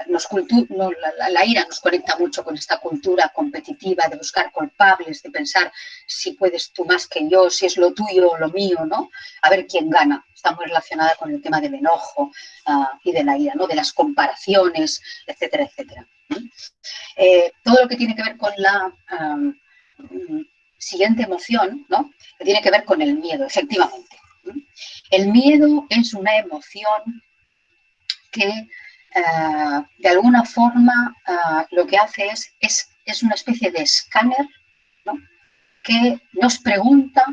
la ira nos conecta mucho con esta cultura competitiva de buscar culpables, de pensar si puedes tú más que yo, si es lo tuyo o lo mío, ¿no? A ver quién gana. Está muy relacionada con el tema del enojo y de la ira, ¿no? De las comparaciones, etcétera, etcétera. Todo lo que tiene que ver con la siguiente emoción, ¿no? Que tiene que ver con el miedo, efectivamente. El miedo es una emoción que de alguna forma lo que hace es una especie de escáner, ¿no? Que nos pregunta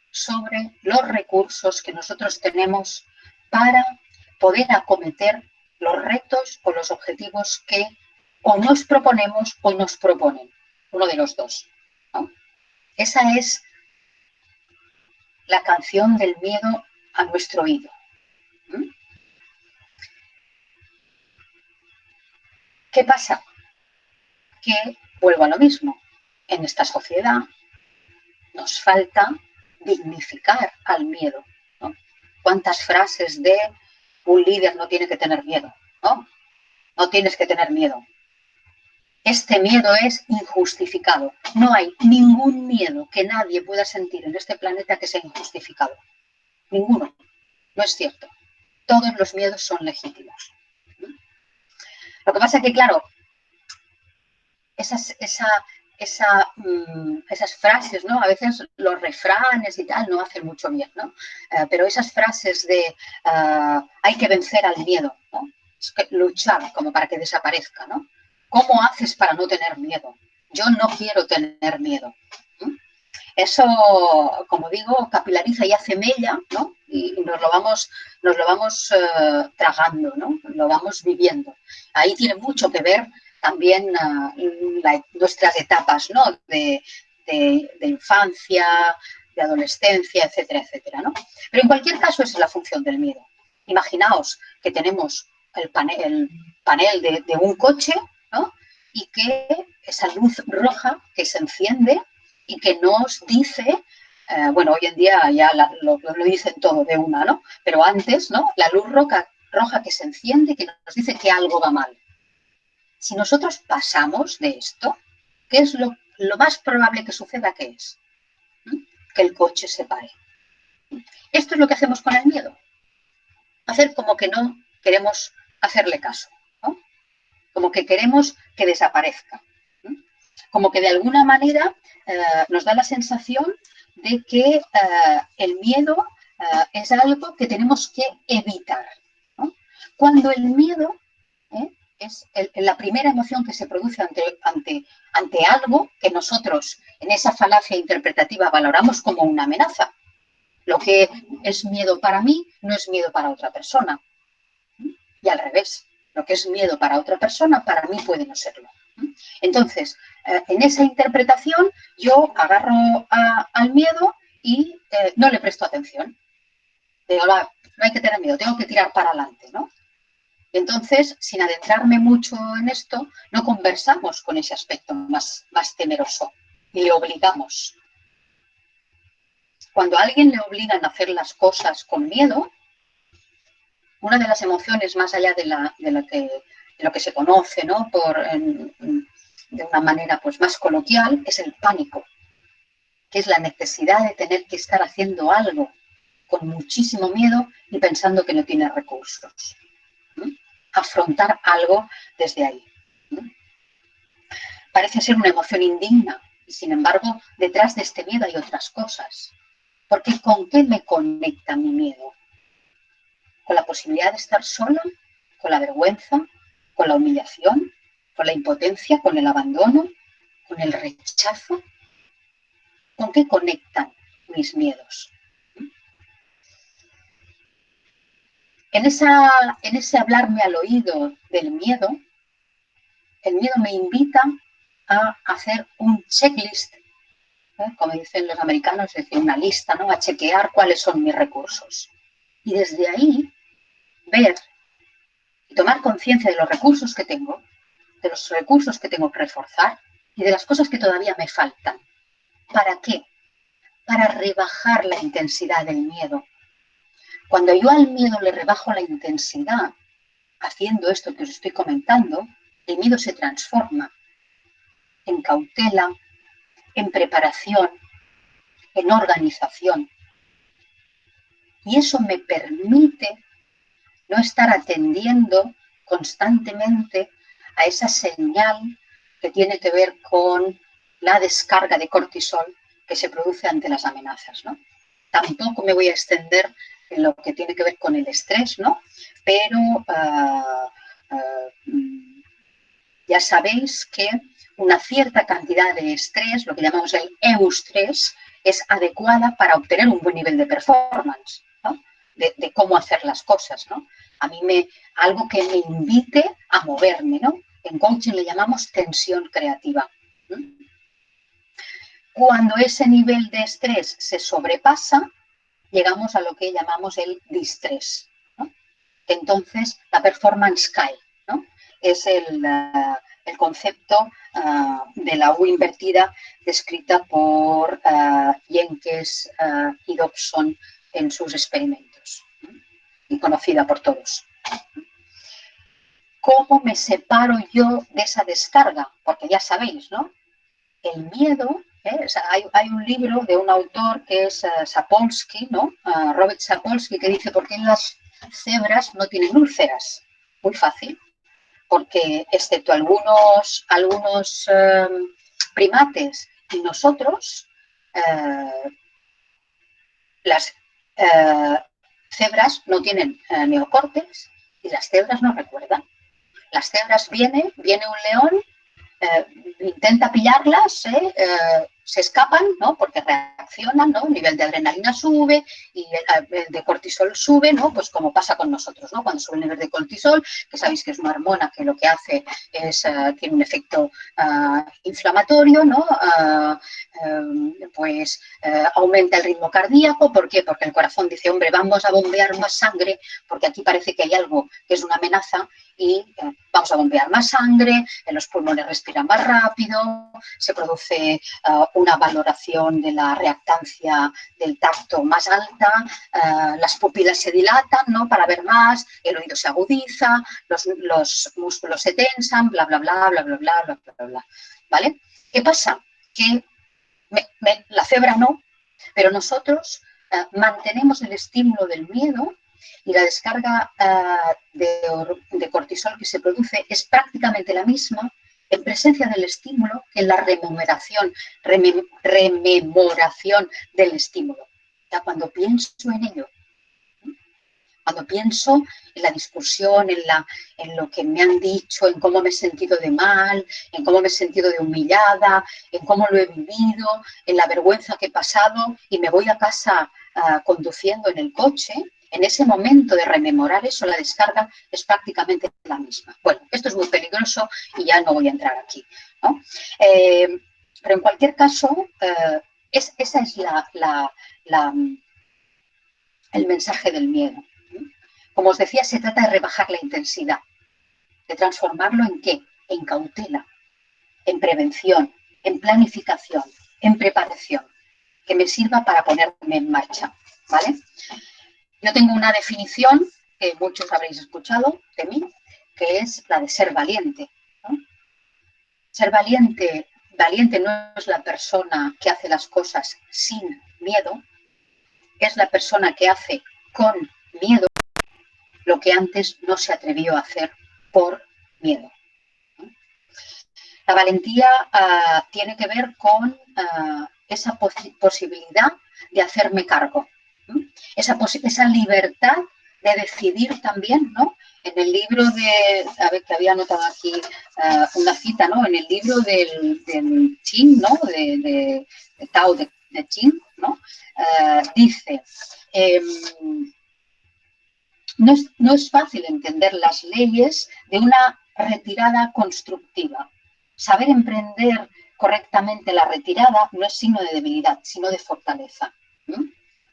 sobre los recursos que nosotros tenemos para poder acometer los retos o los objetivos que o nos proponemos o nos proponen, uno de los dos, ¿no? Esa es la canción del miedo a nuestro oído. ¿Qué pasa? Que vuelvo a lo mismo. En esta sociedad nos falta dignificar al miedo, ¿no? ¿Cuántas frases de un líder no tiene que tener miedo? ¿No? No tienes que tener miedo. Este miedo es injustificado. No hay ningún miedo que nadie pueda sentir en este planeta que sea injustificado. Ninguno. No es cierto. Todos los miedos son legítimos. Lo que pasa es que, claro, esas frases, ¿no? A veces los refranes y tal no hacen mucho bien, ¿no? Pero esas frases de hay que vencer al miedo, ¿no? Es que luchar como para que desaparezca, ¿no? ¿Cómo haces para no tener miedo? Yo no quiero tener miedo. Eso, como digo, capilariza y hace mella, ¿no? Y nos lo vamos tragando, ¿no? Lo vamos viviendo. Ahí tiene mucho que ver también nuestras etapas, ¿no? De infancia, de adolescencia, etcétera, etcétera, ¿no? Pero en cualquier caso, esa es la función del miedo. Imaginaos que tenemos el panel de un coche, ¿no? Y que esa luz roja que se enciende y que nos dice, bueno, hoy en día ya lo dicen todo de una, ¿no? Pero antes, ¿no? La luz roja que se enciende que nos dice que algo va mal. Si nosotros pasamos de esto, ¿qué es lo más probable que suceda? ¿Qué es? Que el coche se pare. Esto es lo que hacemos con el miedo. Hacer como que no queremos hacerle caso, ¿no? Como que queremos que desaparezca. Como que de alguna manera nos da la sensación de que el miedo es algo que tenemos que evitar, ¿no? Cuando el miedo es la primera emoción que se produce ante algo que nosotros en esa falacia interpretativa valoramos como una amenaza. Lo que es miedo para mí no es miedo para otra persona. Y al revés, lo que es miedo para otra persona, para mí puede no serlo. Entonces, en esa interpretación, yo agarro al miedo y no le presto atención. Digo, no hay que tener miedo, tengo que tirar para adelante, ¿no? Entonces, sin adentrarme mucho en esto, no conversamos con ese aspecto más temeroso y le obligamos. Cuando a alguien le obligan a hacer las cosas con miedo, una de las emociones más allá de lo que se conoce, ¿no? De una manera pues, más coloquial, es el pánico, que es la necesidad de tener que estar haciendo algo con muchísimo miedo y pensando que no tiene recursos. Afrontar algo desde ahí. Parece ser una emoción indigna y, sin embargo, detrás de este miedo hay otras cosas. Porque ¿con qué me conecta mi miedo? ¿Con la posibilidad de estar sola? ¿Con la vergüenza? ¿Con la humillación? ¿Con la impotencia? ¿Con el abandono? ¿Con el rechazo? ¿Con qué conectan mis miedos? En ese hablarme al oído del miedo, el miedo me invita a hacer un checklist, como dicen los americanos, es decir, una lista, ¿no? A chequear cuáles son mis recursos. Y desde ahí ver y tomar conciencia de los recursos que tengo, de los recursos que tengo que reforzar y de las cosas que todavía me faltan. ¿Para qué? Para rebajar la intensidad del miedo. Cuando yo al miedo le rebajo la intensidad, haciendo esto que os estoy comentando, el miedo se transforma en cautela, en preparación, en organización. Y eso me permite no estar atendiendo constantemente a esa señal que tiene que ver con la descarga de cortisol que se produce ante las amenazas, ¿no? Tampoco me voy a extender en lo que tiene que ver con el estrés, ¿no? Pero ya sabéis que una cierta cantidad de estrés, lo que llamamos el eustrés, es adecuada para obtener un buen nivel de performance, ¿no? De cómo hacer las cosas, ¿no? A mí algo que me invite a moverme, ¿no? En coaching le llamamos tensión creativa. Cuando ese nivel de estrés se sobrepasa, llegamos a lo que llamamos el distrés, ¿no? Entonces, la performance cae, ¿no? Es el concepto de la U invertida descrita por Jenkins y Dobson en sus experimentos, ¿no? Y conocida por todos. ¿Cómo me separo yo de esa descarga? Porque ya sabéis, ¿no? El miedo, o sea, hay un libro de un autor que es Sapolsky, ¿no? Robert Sapolsky, que dice ¿por qué las cebras no tienen úlceras? Muy fácil, porque excepto algunos primates y nosotros, las cebras no tienen neocortes y las cebras no recuerdan. Las cebras viene un león, intenta pillarlas, se escapan, ¿no? Porque reaccionan, ¿no? El nivel de adrenalina sube y el de cortisol sube, ¿no? Pues como pasa con nosotros, ¿no? Cuando sube el nivel de cortisol, que sabéis que es una hormona que lo que hace es, tiene un efecto inflamatorio, ¿no? Aumenta el ritmo cardíaco. ¿Por qué? Porque el corazón dice, hombre, vamos a bombear más sangre, porque aquí parece que hay algo que es una amenaza y vamos a bombear más sangre, en los pulmones respiran más rápido, se produce una valoración de la reactancia del tacto más alta, las pupilas se dilatan, ¿no? Para ver más, el oído se agudiza, los músculos se tensan, bla, bla, bla, bla, bla, bla, bla, bla, bla. ¿Vale? ¿Qué pasa? Que la cebra no, pero nosotros mantenemos el estímulo del miedo y la descarga de cortisol que se produce es prácticamente la misma en presencia del estímulo que en la rememoración del estímulo. Ya cuando pienso en ello, cuando pienso en la discusión, en lo que me han dicho, en cómo me he sentido de mal, en cómo me he sentido de humillada, en cómo lo he vivido, en la vergüenza que he pasado y me voy a casa conduciendo en el coche, en ese momento de rememorar eso, la descarga es prácticamente la misma. Bueno, esto es muy peligroso y ya no voy a entrar aquí, ¿no? Pero en cualquier caso, esa es el mensaje del miedo. Como os decía, se trata de rebajar la intensidad, de transformarlo ¿en qué? En cautela, en prevención, en planificación, en preparación, que me sirva para ponerme en marcha, ¿vale? Yo tengo una definición que muchos habréis escuchado de mí, que es la de ser valiente, ¿no? Ser valiente no es la persona que hace las cosas sin miedo, es la persona que hace con miedo lo que antes no se atrevió a hacer por miedo. La valentía tiene que ver con esa posibilidad de hacerme cargo, esa libertad de decidir también, ¿no? En el libro a ver, que había anotado aquí una cita, ¿no? En el libro del Ching, ¿no? De Tao de Ching, ¿no? Dice, no es fácil entender las leyes de una retirada constructiva. Saber emprender correctamente la retirada no es signo de debilidad, sino de fortaleza.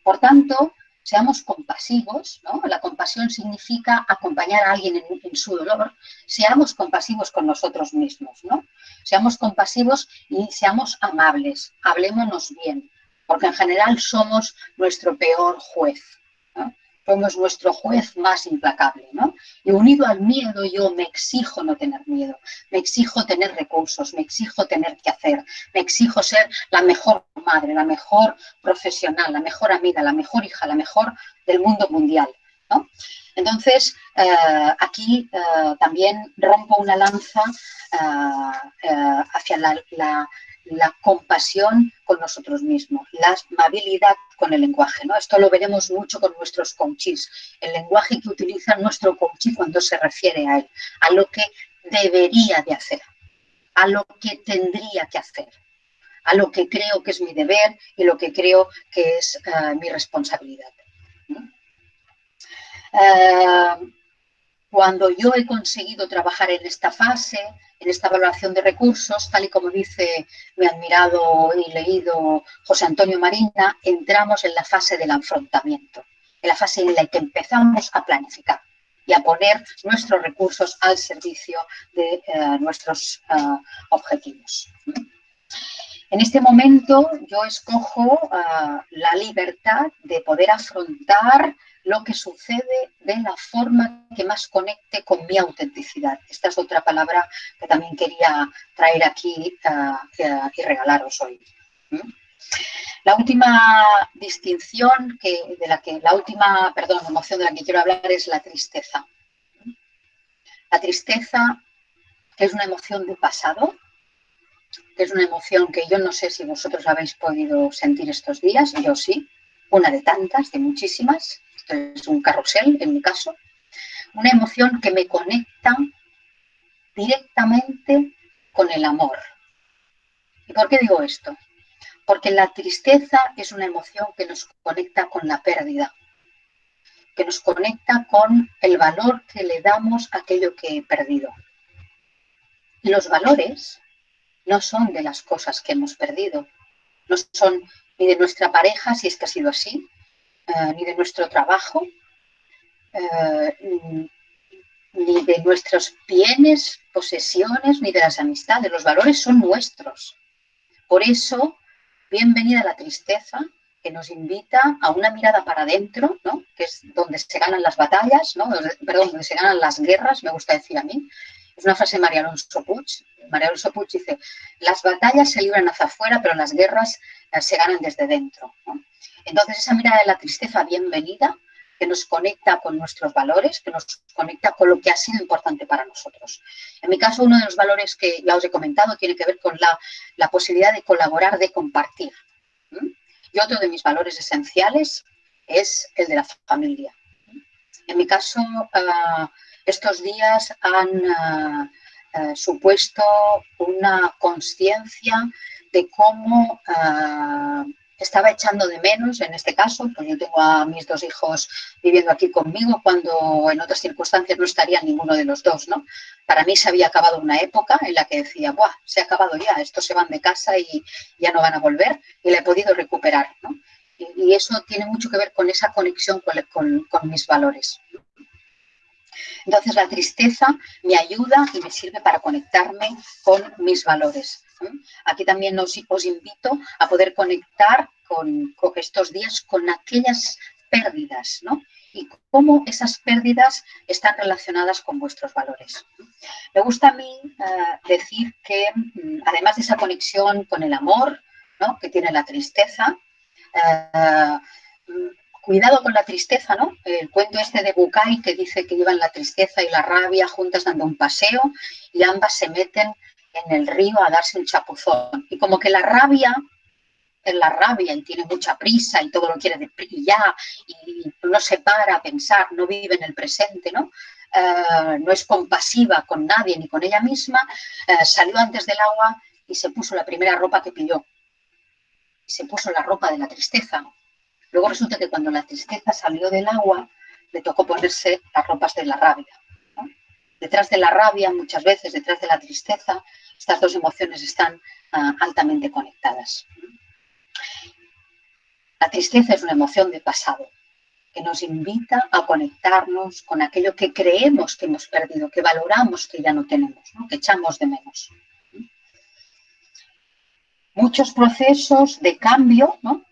Por tanto, seamos compasivos, ¿no? La compasión significa acompañar a alguien en su dolor. Seamos compasivos con nosotros mismos, ¿no? Seamos compasivos y seamos amables. Hablémonos bien, porque en general somos nuestro peor juez, ¿no? Somos nuestro juez más implacable, ¿no? Y unido al miedo, yo me exijo no tener miedo, me exijo tener recursos, me exijo tener que hacer, me exijo ser la mejor madre, la mejor profesional, la mejor amiga, la mejor hija, la mejor del mundo mundial, ¿no? Entonces, aquí también rompo una lanza hacia la compasión con nosotros mismos, la amabilidad con el lenguaje, ¿no? Esto lo veremos mucho con nuestros coaches, el lenguaje que utiliza nuestro coach cuando se refiere a él, a lo que debería de hacer, a lo que tendría que hacer, a lo que creo que es mi deber y lo que creo que es mi responsabilidad. Cuando yo he conseguido trabajar en esta fase, en esta valoración de recursos, tal y como dice mi admirado y leído José Antonio Marina, entramos en la fase del afrontamiento, en la fase en la que empezamos a planificar y a poner nuestros recursos al servicio de nuestros objetivos. En este momento yo escojo la libertad de poder afrontar lo que sucede de la forma que más conecte con mi autenticidad. Esta es otra palabra que también quería traer aquí y regalaros hoy. La última distinción, emoción de la que quiero hablar es la tristeza. La tristeza, que es una emoción de pasado, que es una emoción que yo no sé si vosotros habéis podido sentir estos días, yo sí, una de tantas, de muchísimas, esto es un carrusel en mi caso. una emoción que me conecta directamente con el amor. ¿Y por qué digo esto? Porque la tristeza es una emoción que nos conecta con la pérdida, que nos conecta con el valor que le damos a aquello que he perdido. Y los valores no son de las cosas que hemos perdido, no son ni de nuestra pareja, si es que ha sido así, ni de nuestro trabajo, ni de nuestros bienes, posesiones, ni de las amistades. Los valores son nuestros. Por eso, bienvenida a la tristeza, que nos invita a una mirada para adentro, ¿no? Que es donde se ganan las batallas, ¿no? Perdón, donde se ganan las guerras, me gusta decir a mí. Es una frase de María Alonso Puig. María Alonso Puig dice, las batallas se libran hacia afuera, pero las guerras se ganan desde dentro, ¿no? Entonces, esa mirada de la tristeza, bienvenida, que nos conecta con nuestros valores, que nos conecta con lo que ha sido importante para nosotros. En mi caso, uno de los valores que ya os he comentado tiene que ver con la posibilidad de colaborar, de compartir. Y otro de mis valores esenciales es el de la familia. En mi caso, estos días han supuesto una conciencia de cómo estaba echando de menos, en este caso, pues yo tengo a mis dos hijos viviendo aquí conmigo, cuando en otras circunstancias no estaría ninguno de los dos, ¿no? Para mí se había acabado una época en la que decía, ¡buah! Se ha acabado ya, estos se van de casa y ya no van a volver, y la he podido recuperar, ¿no? Y eso tiene mucho que ver con esa conexión con mis valores. Entonces, la tristeza me ayuda y me sirve para conectarme con mis valores. Aquí también os invito a poder conectar con estos días con aquellas pérdidas, ¿no? Y cómo esas pérdidas están relacionadas con vuestros valores. Me gusta a mí decir que, además de esa conexión con el amor, ¿no?, que tiene la tristeza, cuidado con la tristeza, ¿no? El cuento este de Bucay que dice que llevan la tristeza y la rabia juntas dando un paseo y ambas se meten en el río a darse un chapuzón. Y como que la rabia es la rabia y tiene mucha prisa y todo lo quiere de ya y no se para a pensar, no vive en el presente, ¿no? No es compasiva con nadie ni con ella misma, salió antes del agua y se puso la primera ropa que pilló. Se puso la ropa de la tristeza. Luego resulta que cuando la tristeza salió del agua, le tocó ponerse las ropas de la rabia, ¿no? Detrás de la rabia, muchas veces, detrás de la tristeza, estas dos emociones están altamente conectadas. La tristeza es una emoción de pasado que nos invita a conectarnos con aquello que creemos que hemos perdido, que valoramos que ya no tenemos, ¿no?, que echamos de menos. Muchos procesos de cambio, ¿no?,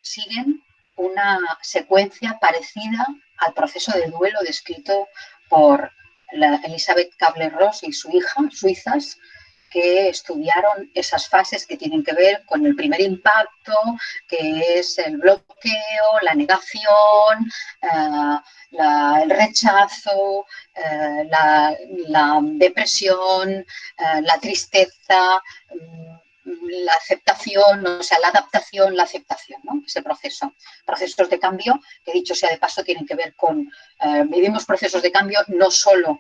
siguen una secuencia parecida al proceso de duelo descrito por Elizabeth Kubler-Ross y su hija, suizas, que estudiaron esas fases que tienen que ver con el primer impacto, que es el bloqueo, la negación, el rechazo, la depresión, la tristeza, la aceptación, o sea, la adaptación, la aceptación, ¿no? Ese proceso. Procesos de cambio que, dicho sea de paso, tienen que ver con, vivimos procesos de cambio no solo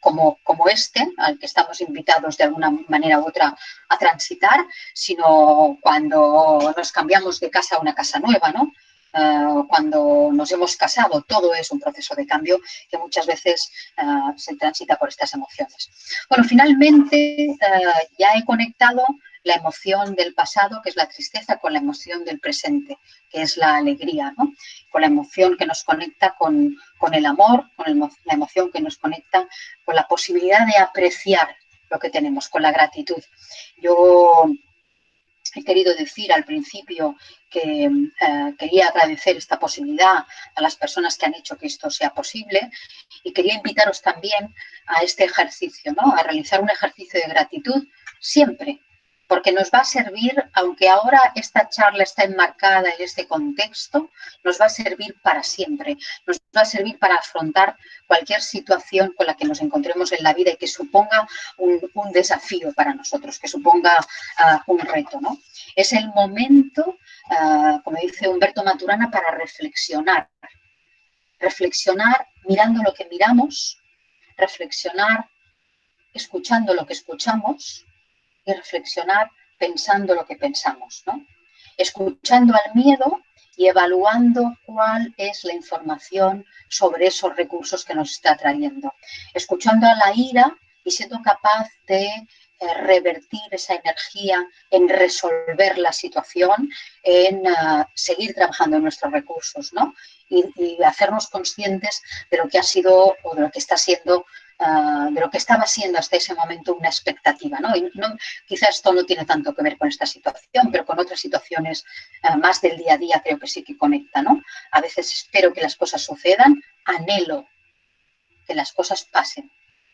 como este, al que estamos invitados de alguna manera u otra a transitar, sino cuando nos cambiamos de casa a una casa nueva, ¿no? Cuando nos hemos casado, todo es un proceso de cambio que muchas veces se transita por estas emociones. Bueno, finalmente ya he conectado la emoción del pasado, que es la tristeza, con la emoción del presente, que es la alegría, ¿no? Con la emoción que nos conecta con el amor, con la emoción que nos conecta con la posibilidad de apreciar lo que tenemos, con la gratitud. Yo he querido decir al principio que quería agradecer esta posibilidad a las personas que han hecho que esto sea posible y quería invitaros también a este ejercicio, ¿no?, a realizar un ejercicio de gratitud siempre, porque nos va a servir, aunque ahora esta charla está enmarcada en este contexto, nos va a servir para siempre, nos va a servir para afrontar cualquier situación con la que nos encontremos en la vida y que suponga un desafío para nosotros, que suponga un reto, ¿no? Es el momento, como dice Humberto Maturana, para reflexionar reflexionar mirando lo que miramos, reflexionar escuchando lo que escuchamos y reflexionar pensando lo que pensamos, ¿no? Escuchando al miedo y evaluando cuál es la información sobre esos recursos que nos está trayendo. Escuchando a la ira y siendo capaz de revertir esa energía en resolver la situación, en seguir trabajando en nuestros recursos, ¿no? Y hacernos conscientes de lo que ha sido o de lo que está siendo, de lo que estaba siendo hasta ese momento una expectativa, ¿no? Y quizás esto no tiene tanto que ver con esta situación, pero con otras situaciones más del día a día creo que sí que conecta, ¿no? A veces espero que las cosas sucedan, anhelo que las cosas pasen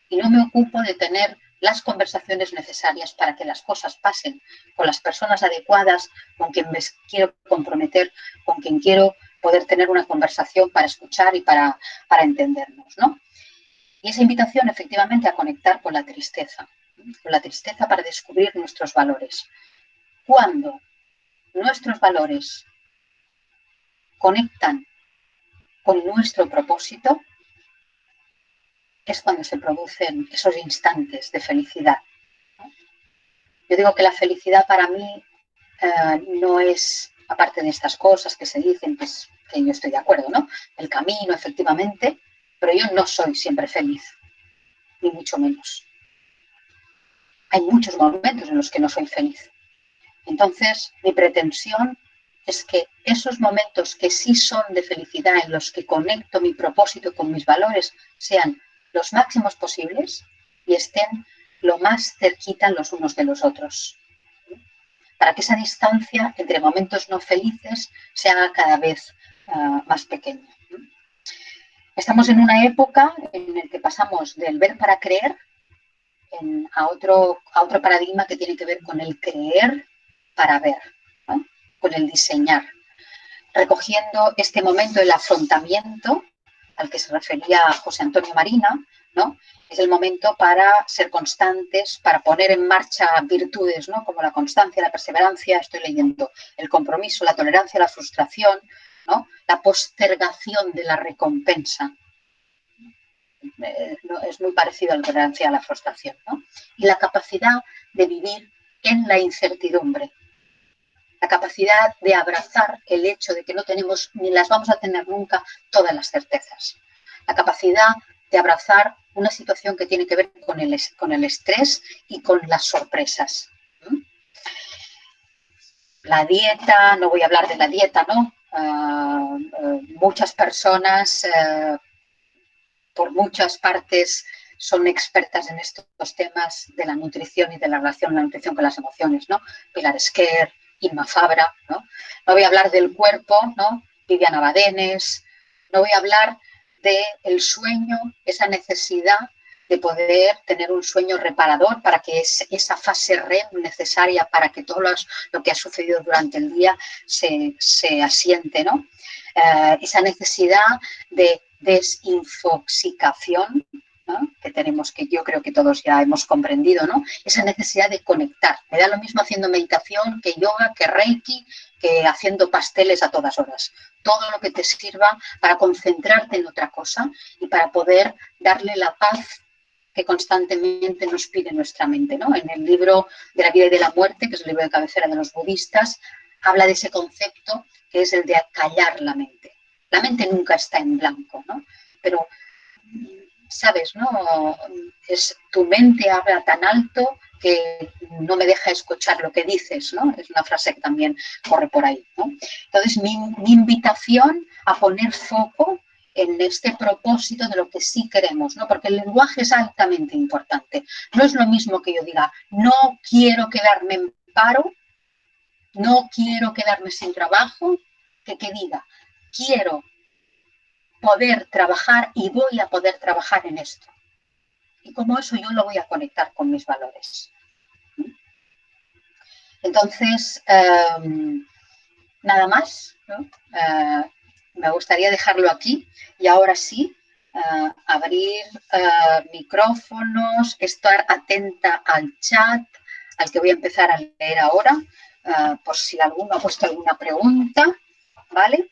y no me ocupo de tener las conversaciones necesarias para que las cosas pasen con las personas adecuadas, con quien me quiero comprometer, con quien quiero poder tener una conversación para escuchar y para entendernos, ¿no? Y esa invitación efectivamente a conectar con la tristeza para descubrir nuestros valores. Cuando nuestros valores conectan con nuestro propósito, es cuando se producen esos instantes de felicidad. Yo digo que la felicidad para mí no es, aparte de estas cosas que se dicen, pues, que yo estoy de acuerdo, ¿no? El camino, efectivamente, pero yo no soy siempre feliz, ni mucho menos. Hay muchos momentos en los que no soy feliz. Entonces, mi pretensión es que esos momentos que sí son de felicidad, en los que conecto mi propósito con mis valores, sean los máximos posibles y estén lo más cerquita los unos de los otros, para que esa distancia entre momentos no felices se haga cada vez más pequeña. Estamos en una época en la que pasamos del ver para creer a otro paradigma que tiene que ver con el creer para ver, ¿no? Con el diseñar, recogiendo este momento del afrontamiento al que se refería José Antonio Marina, ¿no? Es el momento para ser constantes, para poner en marcha virtudes, ¿no? Como la constancia, la perseverancia, estoy leyendo, el compromiso, la tolerancia, la frustración, ¿no? La postergación de la recompensa. Es muy parecido a la tolerancia a la frustración, ¿no? Y la capacidad de vivir en la incertidumbre, la capacidad de abrazar el hecho de que no tenemos ni las vamos a tener nunca todas las certezas, la capacidad de abrazar una situación que tiene que ver con el estrés y con las sorpresas. La dieta, no voy a hablar de la dieta, ¿no? Muchas personas por muchas partes son expertas en estos temas de la nutrición y de la relación de la nutrición con las emociones, ¿no? Pilar Esquer, Inma Fabra, ¿no? No voy a hablar del cuerpo, ¿no? Viviana Badenes, no voy a hablar del sueño, esa necesidad de poder tener un sueño reparador para que esa fase REM necesaria para que todo lo que ha sucedido durante el día se asiente, ¿no? Esa necesidad de desinfoxicación, ¿no? Que tenemos, que yo creo que todos ya hemos comprendido, ¿no? Esa necesidad de conectar. Me da lo mismo haciendo meditación, que yoga, que reiki, que haciendo pasteles a todas horas. Todo lo que te sirva para concentrarte en otra cosa y para poder darle la paz que constantemente nos pide nuestra mente, ¿no? En el libro de la vida y de la muerte, que es el libro de cabecera de los budistas, habla de ese concepto que es el de acallar la mente. La mente nunca está en blanco, ¿no? Pero, ¿sabes, no? Tu mente habla tan alto que no me deja escuchar lo que dices, ¿no? Es una frase que también corre por ahí, ¿no? Entonces, mi invitación a poner foco en este propósito de lo que sí queremos, ¿no? Porque el lenguaje es altamente importante. No es lo mismo que yo diga, no quiero quedarme en paro, no quiero quedarme sin trabajo, que diga, quiero poder trabajar y voy a poder trabajar en esto. Y como eso yo lo voy a conectar con mis valores. Entonces, nada más, ¿no? Me gustaría dejarlo aquí y ahora sí, abrir micrófonos, estar atenta al chat, al que voy a empezar a leer ahora, por si alguno ha puesto alguna pregunta, ¿vale?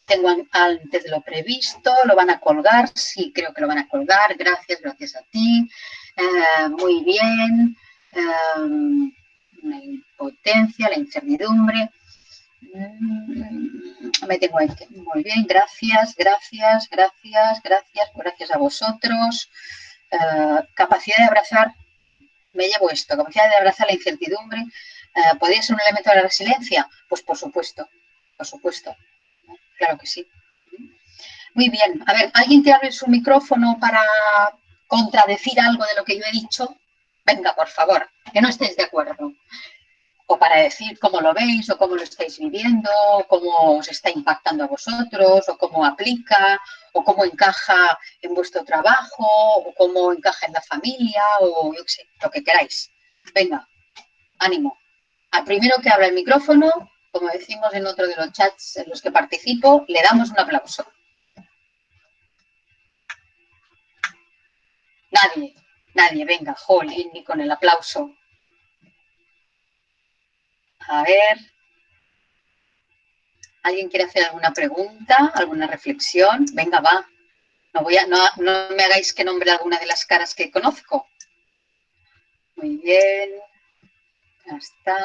tengo antes de lo previsto, lo van a colgar, sí, creo que lo van a colgar, gracias a ti, muy bien, la impotencia, la incertidumbre, me tengo ahí, muy bien, gracias a vosotros, capacidad de abrazar, me llevo esto, capacidad de abrazar la incertidumbre, ¿podría ser un elemento de la resiliencia? Pues por supuesto, claro que sí. Muy bien. A ver, ¿alguien que abre su micrófono para contradecir algo de lo que yo he dicho? Venga, por favor, que no estéis de acuerdo. O para decir cómo lo veis, o cómo lo estáis viviendo, o cómo os está impactando a vosotros, o cómo aplica, o cómo encaja en vuestro trabajo, o cómo encaja en la familia, o yo qué sé, lo que queráis. Venga, ánimo. Al primero que abra el micrófono, como decimos en otro de los chats en los que participo, le damos un aplauso. Nadie, venga, jolín, ni con el aplauso. A ver. ¿Alguien quiere hacer alguna pregunta, alguna reflexión? Venga, va. No me hagáis que nombre alguna de las caras que conozco. Muy bien. Ya está.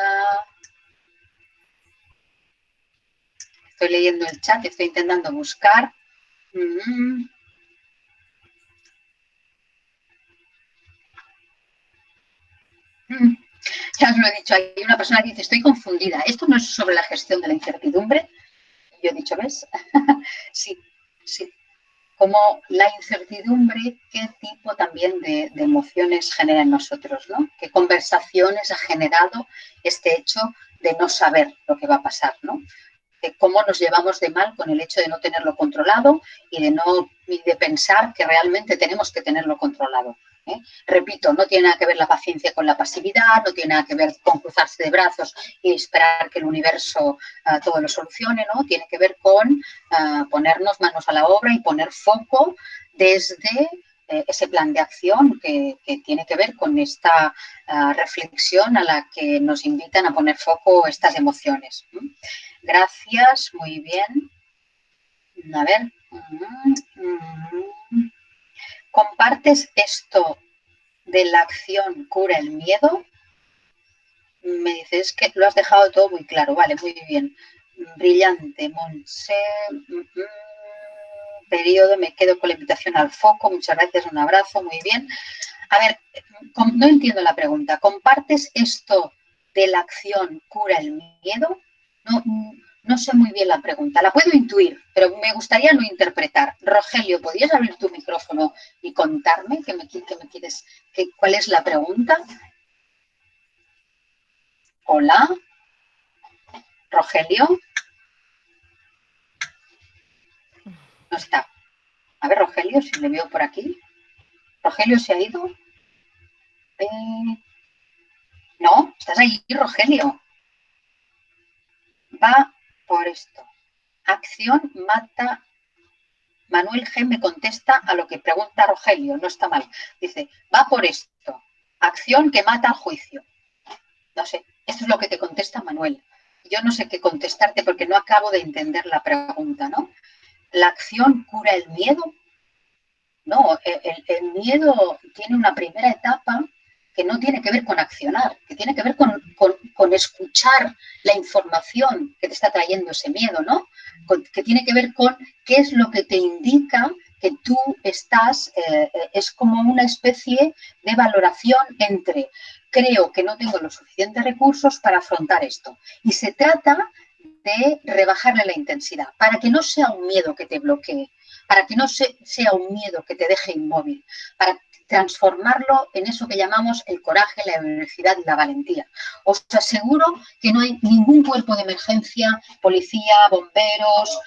Estoy leyendo el chat, estoy intentando buscar. Ya os lo he dicho, hay una persona que dice, estoy confundida. Esto no es sobre la gestión de la incertidumbre. Yo he dicho, ¿ves? Sí. Como la incertidumbre, qué tipo también de emociones genera en nosotros, ¿no? ¿Qué conversaciones ha generado este hecho de no saber lo que va a pasar, ¿no? De cómo nos llevamos de mal con el hecho de no tenerlo controlado y de pensar que realmente tenemos que tenerlo controlado. Repito, no tiene nada que ver la paciencia con la pasividad, no tiene nada que ver con cruzarse de brazos y esperar que el universo todo lo solucione, ¿no? Tiene que ver con ponernos manos a la obra y poner foco desde ese plan de acción que tiene que ver con esta reflexión a la que nos invitan a poner foco estas emociones. Gracias, muy bien. A ver. ¿Compartes esto de la acción cura el miedo? Me dices que lo has dejado todo muy claro. Vale, muy bien. Brillante, Montse. Periodo, me quedo con la invitación al foco. Muchas gracias, un abrazo, muy bien. A ver, no entiendo la pregunta. ¿Compartes esto de la acción cura el miedo? No sé muy bien la pregunta. La puedo intuir, pero me gustaría no interpretar. Rogelio, ¿podrías abrir tu micrófono y contarme cuál es la pregunta? Hola, Rogelio. No está. A ver, Rogelio, si le veo por aquí. ¿Rogelio se ha ido? No, estás ahí, Rogelio. Va por esto. Acción mata. Manuel G. me contesta a lo que pregunta Rogelio, no está mal. Dice, va por esto. Acción que mata al juicio. No sé, esto es lo que te contesta Manuel. Yo no sé qué contestarte porque no acabo de entender la pregunta, ¿no? ¿La acción cura el miedo? No, el miedo tiene una primera etapa que no tiene que ver con accionar, que tiene que ver con escuchar la información que te está trayendo ese miedo, ¿no? Que tiene que ver con qué es lo que te indica que tú estás, es como una especie de valoración entre creo que no tengo los suficientes recursos para afrontar esto. Y se trata de rebajarle la intensidad, para que no sea un miedo que te bloquee, para que no sea un miedo que te deje inmóvil, para transformarlo en eso que llamamos el coraje, la velocidad y la valentía. Os aseguro que no hay ningún cuerpo de emergencia, policía, bomberos,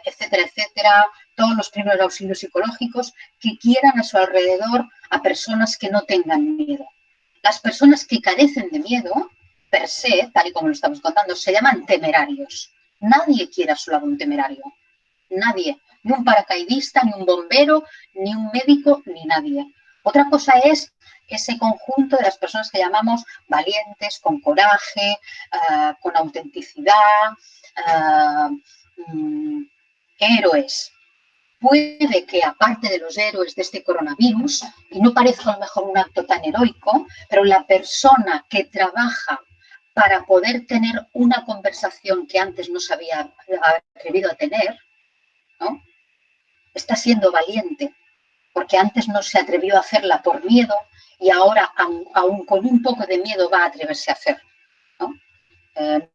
etcétera, todos los primeros auxilios psicológicos que quieran a su alrededor a personas que no tengan miedo. Las personas que carecen de miedo, per se, tal y como lo estamos contando, se llaman temerarios. Nadie quiere a su lado un temerario. Nadie. Ni un paracaidista, ni un bombero, ni un médico, ni nadie. Otra cosa es ese conjunto de las personas que llamamos valientes, con coraje, con autenticidad, héroes. Puede que, aparte de los héroes de este coronavirus, y no parezca a lo mejor un acto tan heroico, pero la persona que trabaja para poder tener una conversación que antes no se había atrevido a tener, ¿no?, está siendo valiente, porque antes no se atrevió a hacerla por miedo y ahora, aún con un poco de miedo, va a atreverse a hacer, ¿no?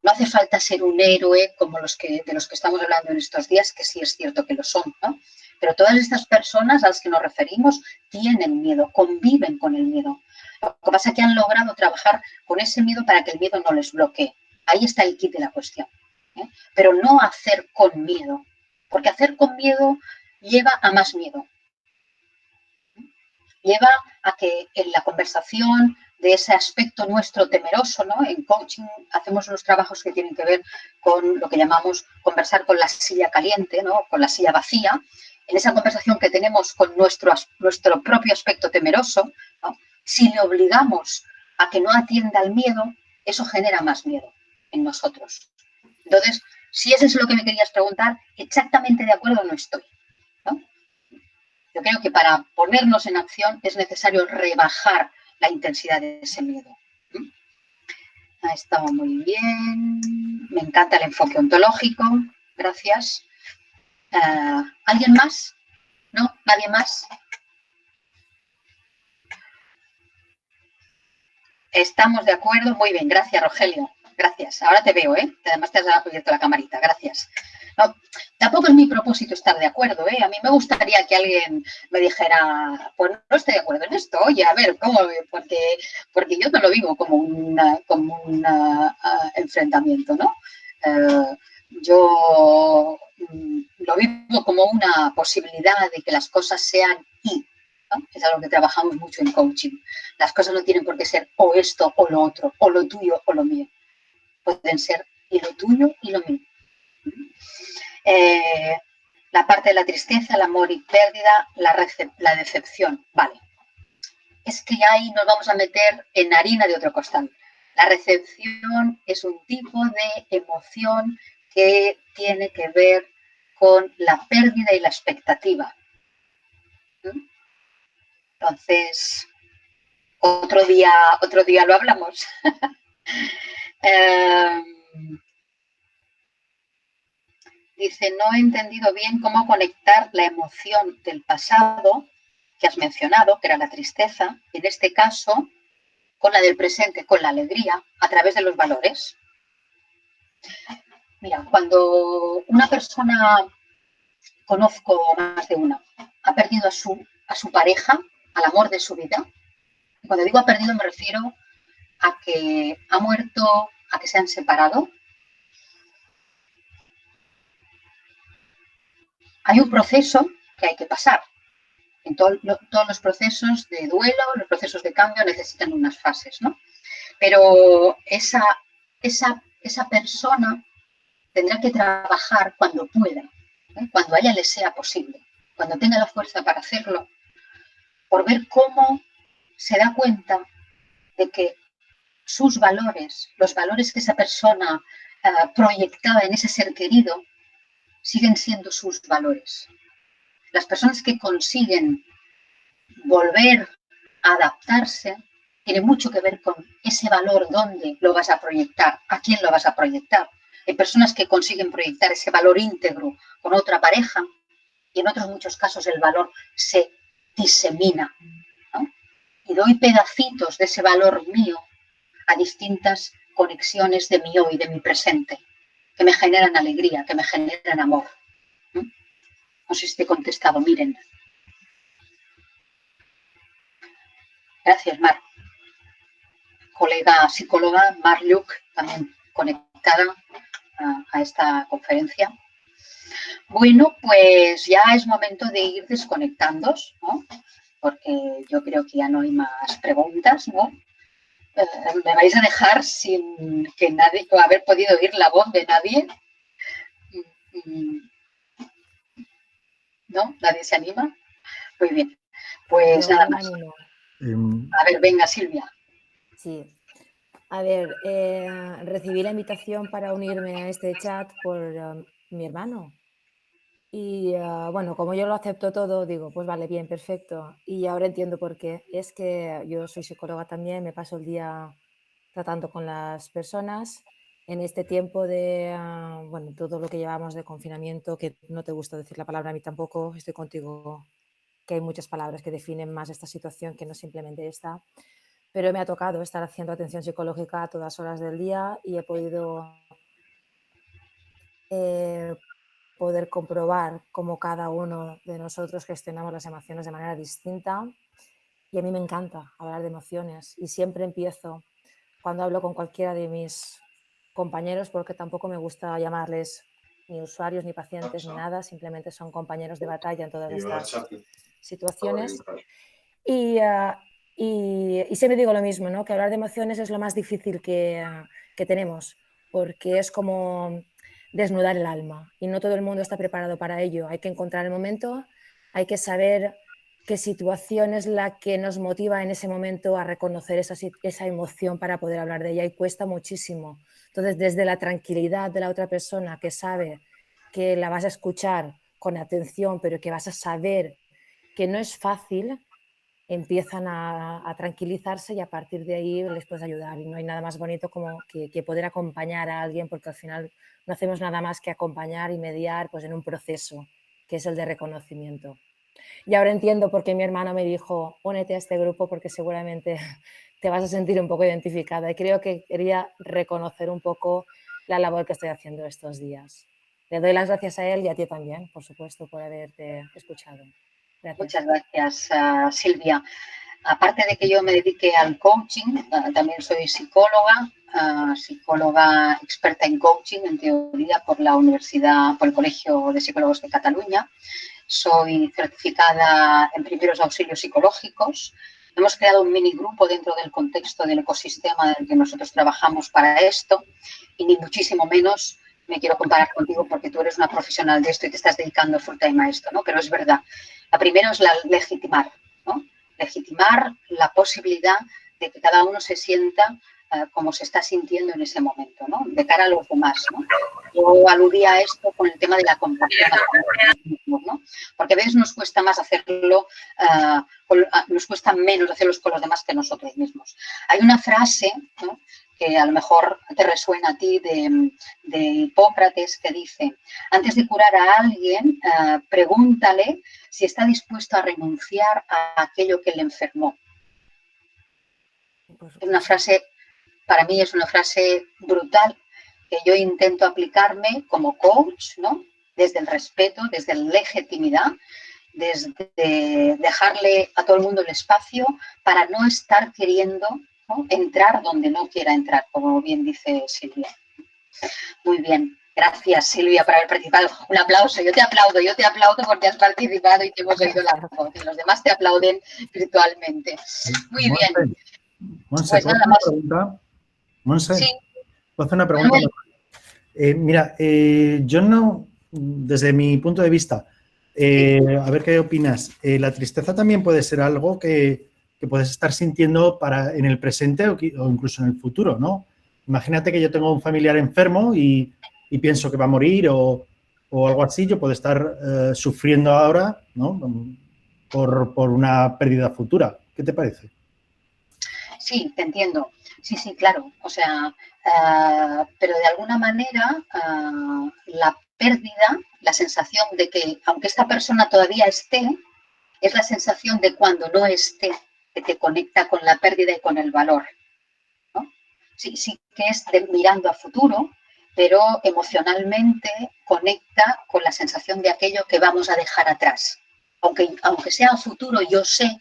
No hace falta ser un héroe como de los que estamos hablando en estos días, que sí es cierto que lo son, ¿no? Pero todas estas personas a las que nos referimos tienen miedo, conviven con el miedo. Lo que pasa es que han logrado trabajar con ese miedo para que el miedo no les bloquee. Ahí está el kit de la cuestión, ¿eh? Pero no hacer con miedo, porque hacer con miedo lleva a más miedo. Lleva a que en la conversación de ese aspecto nuestro temeroso, ¿no? En coaching hacemos unos trabajos que tienen que ver con lo que llamamos conversar con la silla caliente, ¿no?, con la silla vacía. En esa conversación que tenemos con nuestro propio aspecto temeroso, ¿no?, si le obligamos a que no atienda al miedo, eso genera más miedo en nosotros. Entonces, si eso es lo que me querías preguntar, exactamente de acuerdo no estoy, ¿no? Yo creo que para ponernos en acción es necesario rebajar la intensidad de ese miedo. Ha estado muy bien. Me encanta el enfoque ontológico. Gracias. ¿Alguien más? ¿No? ¿Nadie más? Estamos de acuerdo. Muy bien. Gracias, Rogelio. Gracias. Ahora te veo, ¿eh? Además te has abierto la camarita. Gracias. No, tampoco es mi propósito estar de acuerdo, ¿eh? A mí me gustaría que alguien me dijera, pues no estoy de acuerdo en esto, oye, a ver, ¿cómo? Porque yo no lo vivo como un enfrentamiento, ¿no? Yo lo vivo como una posibilidad de que las cosas sean y, ¿no? Es algo que trabajamos mucho en coaching. Las cosas no tienen por qué ser o esto o lo otro, o lo tuyo o lo mío. Pueden ser y lo tuyo y lo mío. La parte de la tristeza, el amor y pérdida, la decepción. Vale. Es que ahí nos vamos a meter en harina de otro costal. La recepción es un tipo de emoción que tiene que ver con la pérdida y la expectativa. Entonces, otro día lo hablamos. Dice, no he entendido bien cómo conectar la emoción del pasado que has mencionado, que era la tristeza, en este caso, con la del presente, con la alegría, a través de los valores. Mira, cuando una persona, conozco más de una, ha perdido a su pareja, al amor de su vida, y cuando digo ha perdido me refiero a que ha muerto, a que se han separado, hay un proceso que hay que pasar. En todos los procesos de duelo, los procesos de cambio necesitan unas fases, ¿no? Pero esa persona tendrá que trabajar cuando pueda, ¿eh? Cuando a ella le sea posible, cuando tenga la fuerza para hacerlo, por ver cómo se da cuenta de que sus valores, los valores que esa persona proyectaba en ese ser querido, siguen siendo sus valores. Las personas que consiguen volver a adaptarse tiene mucho que ver con ese valor, dónde lo vas a proyectar, a quién lo vas a proyectar. Hay personas que consiguen proyectar ese valor íntegro con otra pareja y en otros muchos casos el valor se disemina, ¿no? Y doy pedacitos de ese valor mío a distintas conexiones de mi hoy, de mi presente, que me generan alegría, que me generan amor. No sé si te he contestado, miren. Gracias, Mar. Colega psicóloga, Mar Luc, también conectada a esta conferencia. Bueno, pues ya es momento de ir desconectándoos, ¿no? Porque yo creo que ya no hay más preguntas, ¿no? ¿Me vais a dejar sin que nadie, o haber podido oír la voz de nadie? ¿No? ¿Nadie se anima? Muy bien. Pues Yo nada me más. animo. A ver, venga, Silvia. Sí. A ver, recibí la invitación para unirme a este chat por mi hermano. Y bueno, como yo lo acepto todo, digo, pues vale, bien, perfecto. Y ahora entiendo por qué. Es que yo soy psicóloga también, me paso el día tratando con las personas. En este tiempo de, bueno, todo lo que llevamos de confinamiento, que no te gusta decir la palabra, a mí tampoco, estoy contigo, que hay muchas palabras que definen más esta situación que no simplemente esta. Pero me ha tocado estar haciendo atención psicológica a todas horas del día y he podido eh, poder comprobar cómo cada uno de nosotros gestionamos las emociones de manera distinta. Y a mí me encanta hablar de emociones y siempre empiezo cuando hablo con cualquiera de mis compañeros, porque tampoco me gusta llamarles ni usuarios, ni pacientes, ni nada, simplemente son compañeros de batalla en todas estas situaciones. Y, y siempre digo lo mismo, ¿no? Que hablar de emociones es lo más difícil que tenemos, porque es como desnudar el alma y no todo el mundo está preparado para ello. Hay que encontrar el momento, hay que saber qué situación es la que nos motiva en ese momento a reconocer esa emoción para poder hablar de ella y cuesta muchísimo. Entonces, desde la tranquilidad de la otra persona que sabe que la vas a escuchar con atención, pero que vas a saber que no es fácil, empiezan a tranquilizarse y a partir de ahí les puedes ayudar. Y no hay nada más bonito como que poder acompañar a alguien, porque al final no hacemos nada más que acompañar y mediar pues, en un proceso, que es el de reconocimiento. Y ahora entiendo por qué mi hermano me dijo, únete a este grupo porque seguramente te vas a sentir un poco identificada. Y creo que quería reconocer un poco la labor que estoy haciendo estos días. Le doy las gracias a él y a ti también, por supuesto, por haberte escuchado. Gracias. Muchas gracias, Silvia. Aparte de que yo me dedique al coaching, también soy psicóloga, psicóloga experta en coaching, en teoría, por la Universidad, por el Colegio de Psicólogos de Cataluña. Soy certificada en primeros auxilios psicológicos. Hemos creado un mini grupo dentro del contexto del ecosistema en el que nosotros trabajamos para esto y ni muchísimo menos me quiero comparar contigo porque tú eres una profesional de esto y te estás dedicando full time a esto, ¿no? Pero es verdad. La primera es la legitimar, ¿no? Legitimar la posibilidad de que cada uno se sienta como se está sintiendo en ese momento, ¿no? De cara a los demás, ¿no? Yo aludía a esto con el tema de la compasión hacia nosotros mismos, ¿no? Porque a veces nos cuesta más hacerlo, nos cuesta menos hacerlo con los demás que nosotros mismos. Hay una frase, ¿no?, que a lo mejor te resuena a ti de Hipócrates, que dice, antes de curar a alguien, pregúntale si está dispuesto a renunciar a aquello que le enfermó. Es una frase, para mí es una frase brutal que yo intento aplicarme como coach, ¿no? Desde el respeto, desde la legitimidad, desde dejarle a todo el mundo el espacio para no estar queriendo, ¿no?, entrar donde no quiera entrar, como bien dice Silvia. Muy bien. Gracias, Silvia, por haber participado. Un aplauso. Yo te aplaudo porque has participado y te hemos oído la voz. Y los demás te aplauden virtualmente. Muy bien. Monse, Pues ¿puedo nada hacer una más. pregunta? Monse, Sí. ¿puedo hacer una pregunta? Mira, yo no, desde mi punto de vista, a ver qué opinas. La tristeza también puede ser algo que puedes estar sintiendo en el presente o incluso en el futuro, ¿no? Imagínate que yo tengo un familiar enfermo y pienso que va a morir o algo así. Yo puedo estar sufriendo ahora, ¿no?, por una pérdida futura. ¿Qué te parece? Sí, te entiendo. Sí, sí, claro. O sea, pero de alguna manera la pérdida, la sensación de que aunque esta persona todavía esté, es la sensación de cuando no esté, que te conecta con la pérdida y con el valor, ¿no? Sí, sí que es mirando a futuro, pero emocionalmente conecta con la sensación de aquello que vamos a dejar atrás. Aunque sea a futuro, yo sé,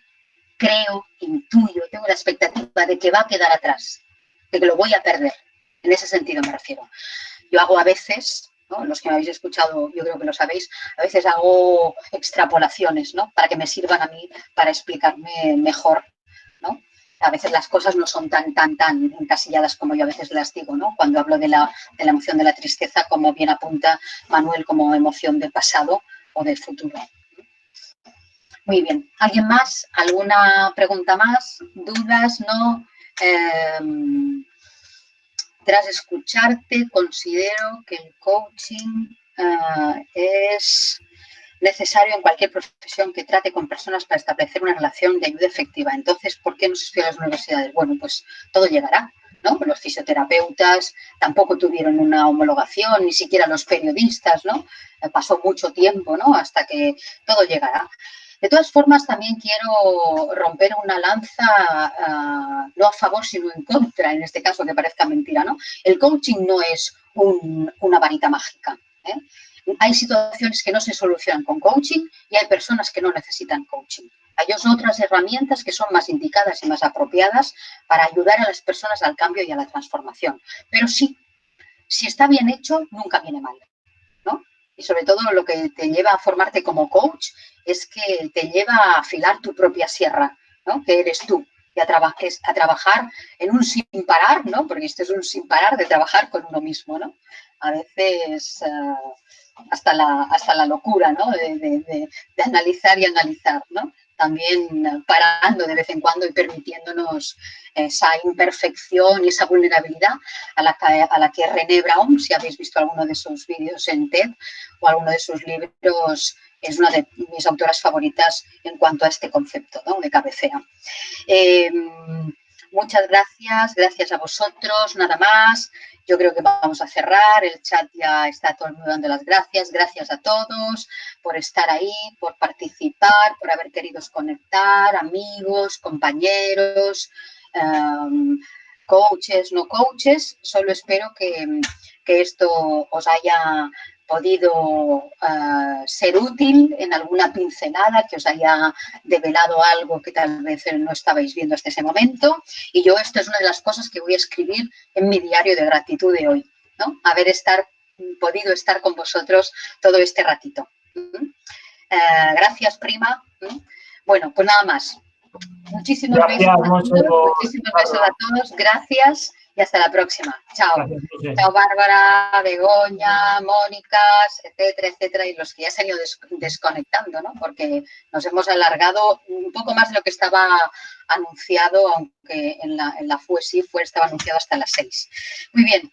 creo, intuyo, tengo la expectativa de que va a quedar atrás, de que lo voy a perder. En ese sentido me refiero. Yo hago a veces, ¿no?, los que me habéis escuchado, yo creo que lo sabéis, a veces hago extrapolaciones, ¿no?, para que me sirvan a mí para explicarme mejor, ¿no? A veces las cosas no son tan encasilladas como yo a veces las digo, ¿no? Cuando hablo de la emoción de la tristeza, como bien apunta Manuel, como emoción del pasado o del futuro. Muy bien. ¿Alguien más? ¿Alguna pregunta más? ¿Dudas? ¿No? Tras escucharte, considero que el coaching es necesario en cualquier profesión que trate con personas para establecer una relación de ayuda efectiva. Entonces, ¿por qué no se estudia en las universidades? Bueno, pues todo llegará, ¿no? Los fisioterapeutas tampoco tuvieron una homologación, ni siquiera los periodistas, ¿no? Pasó mucho tiempo, ¿no? Hasta que todo llegará. De todas formas, también quiero romper una lanza, no a favor, sino en contra, en este caso, que parezca mentira, ¿no? El coaching no es una varita mágica, ¿eh? Hay situaciones que no se solucionan con coaching y hay personas que no necesitan coaching. Hay otras herramientas que son más indicadas y más apropiadas para ayudar a las personas al cambio y a la transformación. Pero sí, si está bien hecho, nunca viene mal, ¿no? Y sobre todo lo que te lleva a formarte como coach es que te lleva a afilar tu propia sierra, ¿no? Que eres tú, y a trabajar en un sin parar, ¿no? Porque esto es un sin parar de trabajar con uno mismo, ¿no? A veces hasta la locura, ¿no? De analizar y analizar, ¿no? También parando de vez en cuando y permitiéndonos esa imperfección y esa vulnerabilidad a la que René Brown, si habéis visto alguno de sus vídeos en TED o alguno de sus libros, es una de mis autoras favoritas en cuanto a este concepto, ¿no? De cabecera. Muchas gracias a vosotros, nada más. Yo creo que vamos a cerrar, el chat ya está todo el mundo dando las gracias. Gracias a todos por estar ahí, por participar, por haber querido conectar, amigos, compañeros, coaches, no coaches. Solo espero que esto os haya podido ser útil en alguna pincelada, que os haya develado algo que tal vez no estabais viendo hasta ese momento. Y yo, esto es una de las cosas que voy a escribir en mi diario de gratitud de hoy, ¿no? Podido estar con vosotros todo este ratito. Gracias, prima. Bueno, pues nada más. Muchísimos besos a todos. Gracias. Y hasta la próxima. Chao. Gracias, chao, Bárbara, Begoña, Mónica, etcétera, etcétera, y los que ya se han ido desconectando, ¿no? Porque nos hemos alargado un poco más de lo que estaba anunciado, aunque en la FUESI estaba anunciado hasta las 6. Muy bien.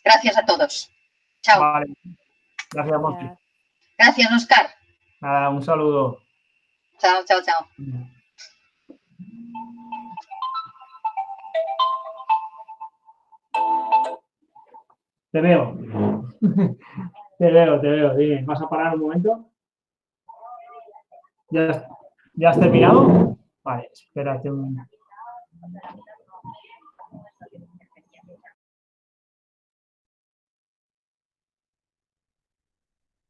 Gracias a todos. Chao. Vale. Gracias, Monty. Gracias, Óscar. Nada, un saludo. Chao, chao, chao. Te veo. Te veo. Dime, ¿vas a parar un momento? ¿Ya has terminado? Vale, espérate un...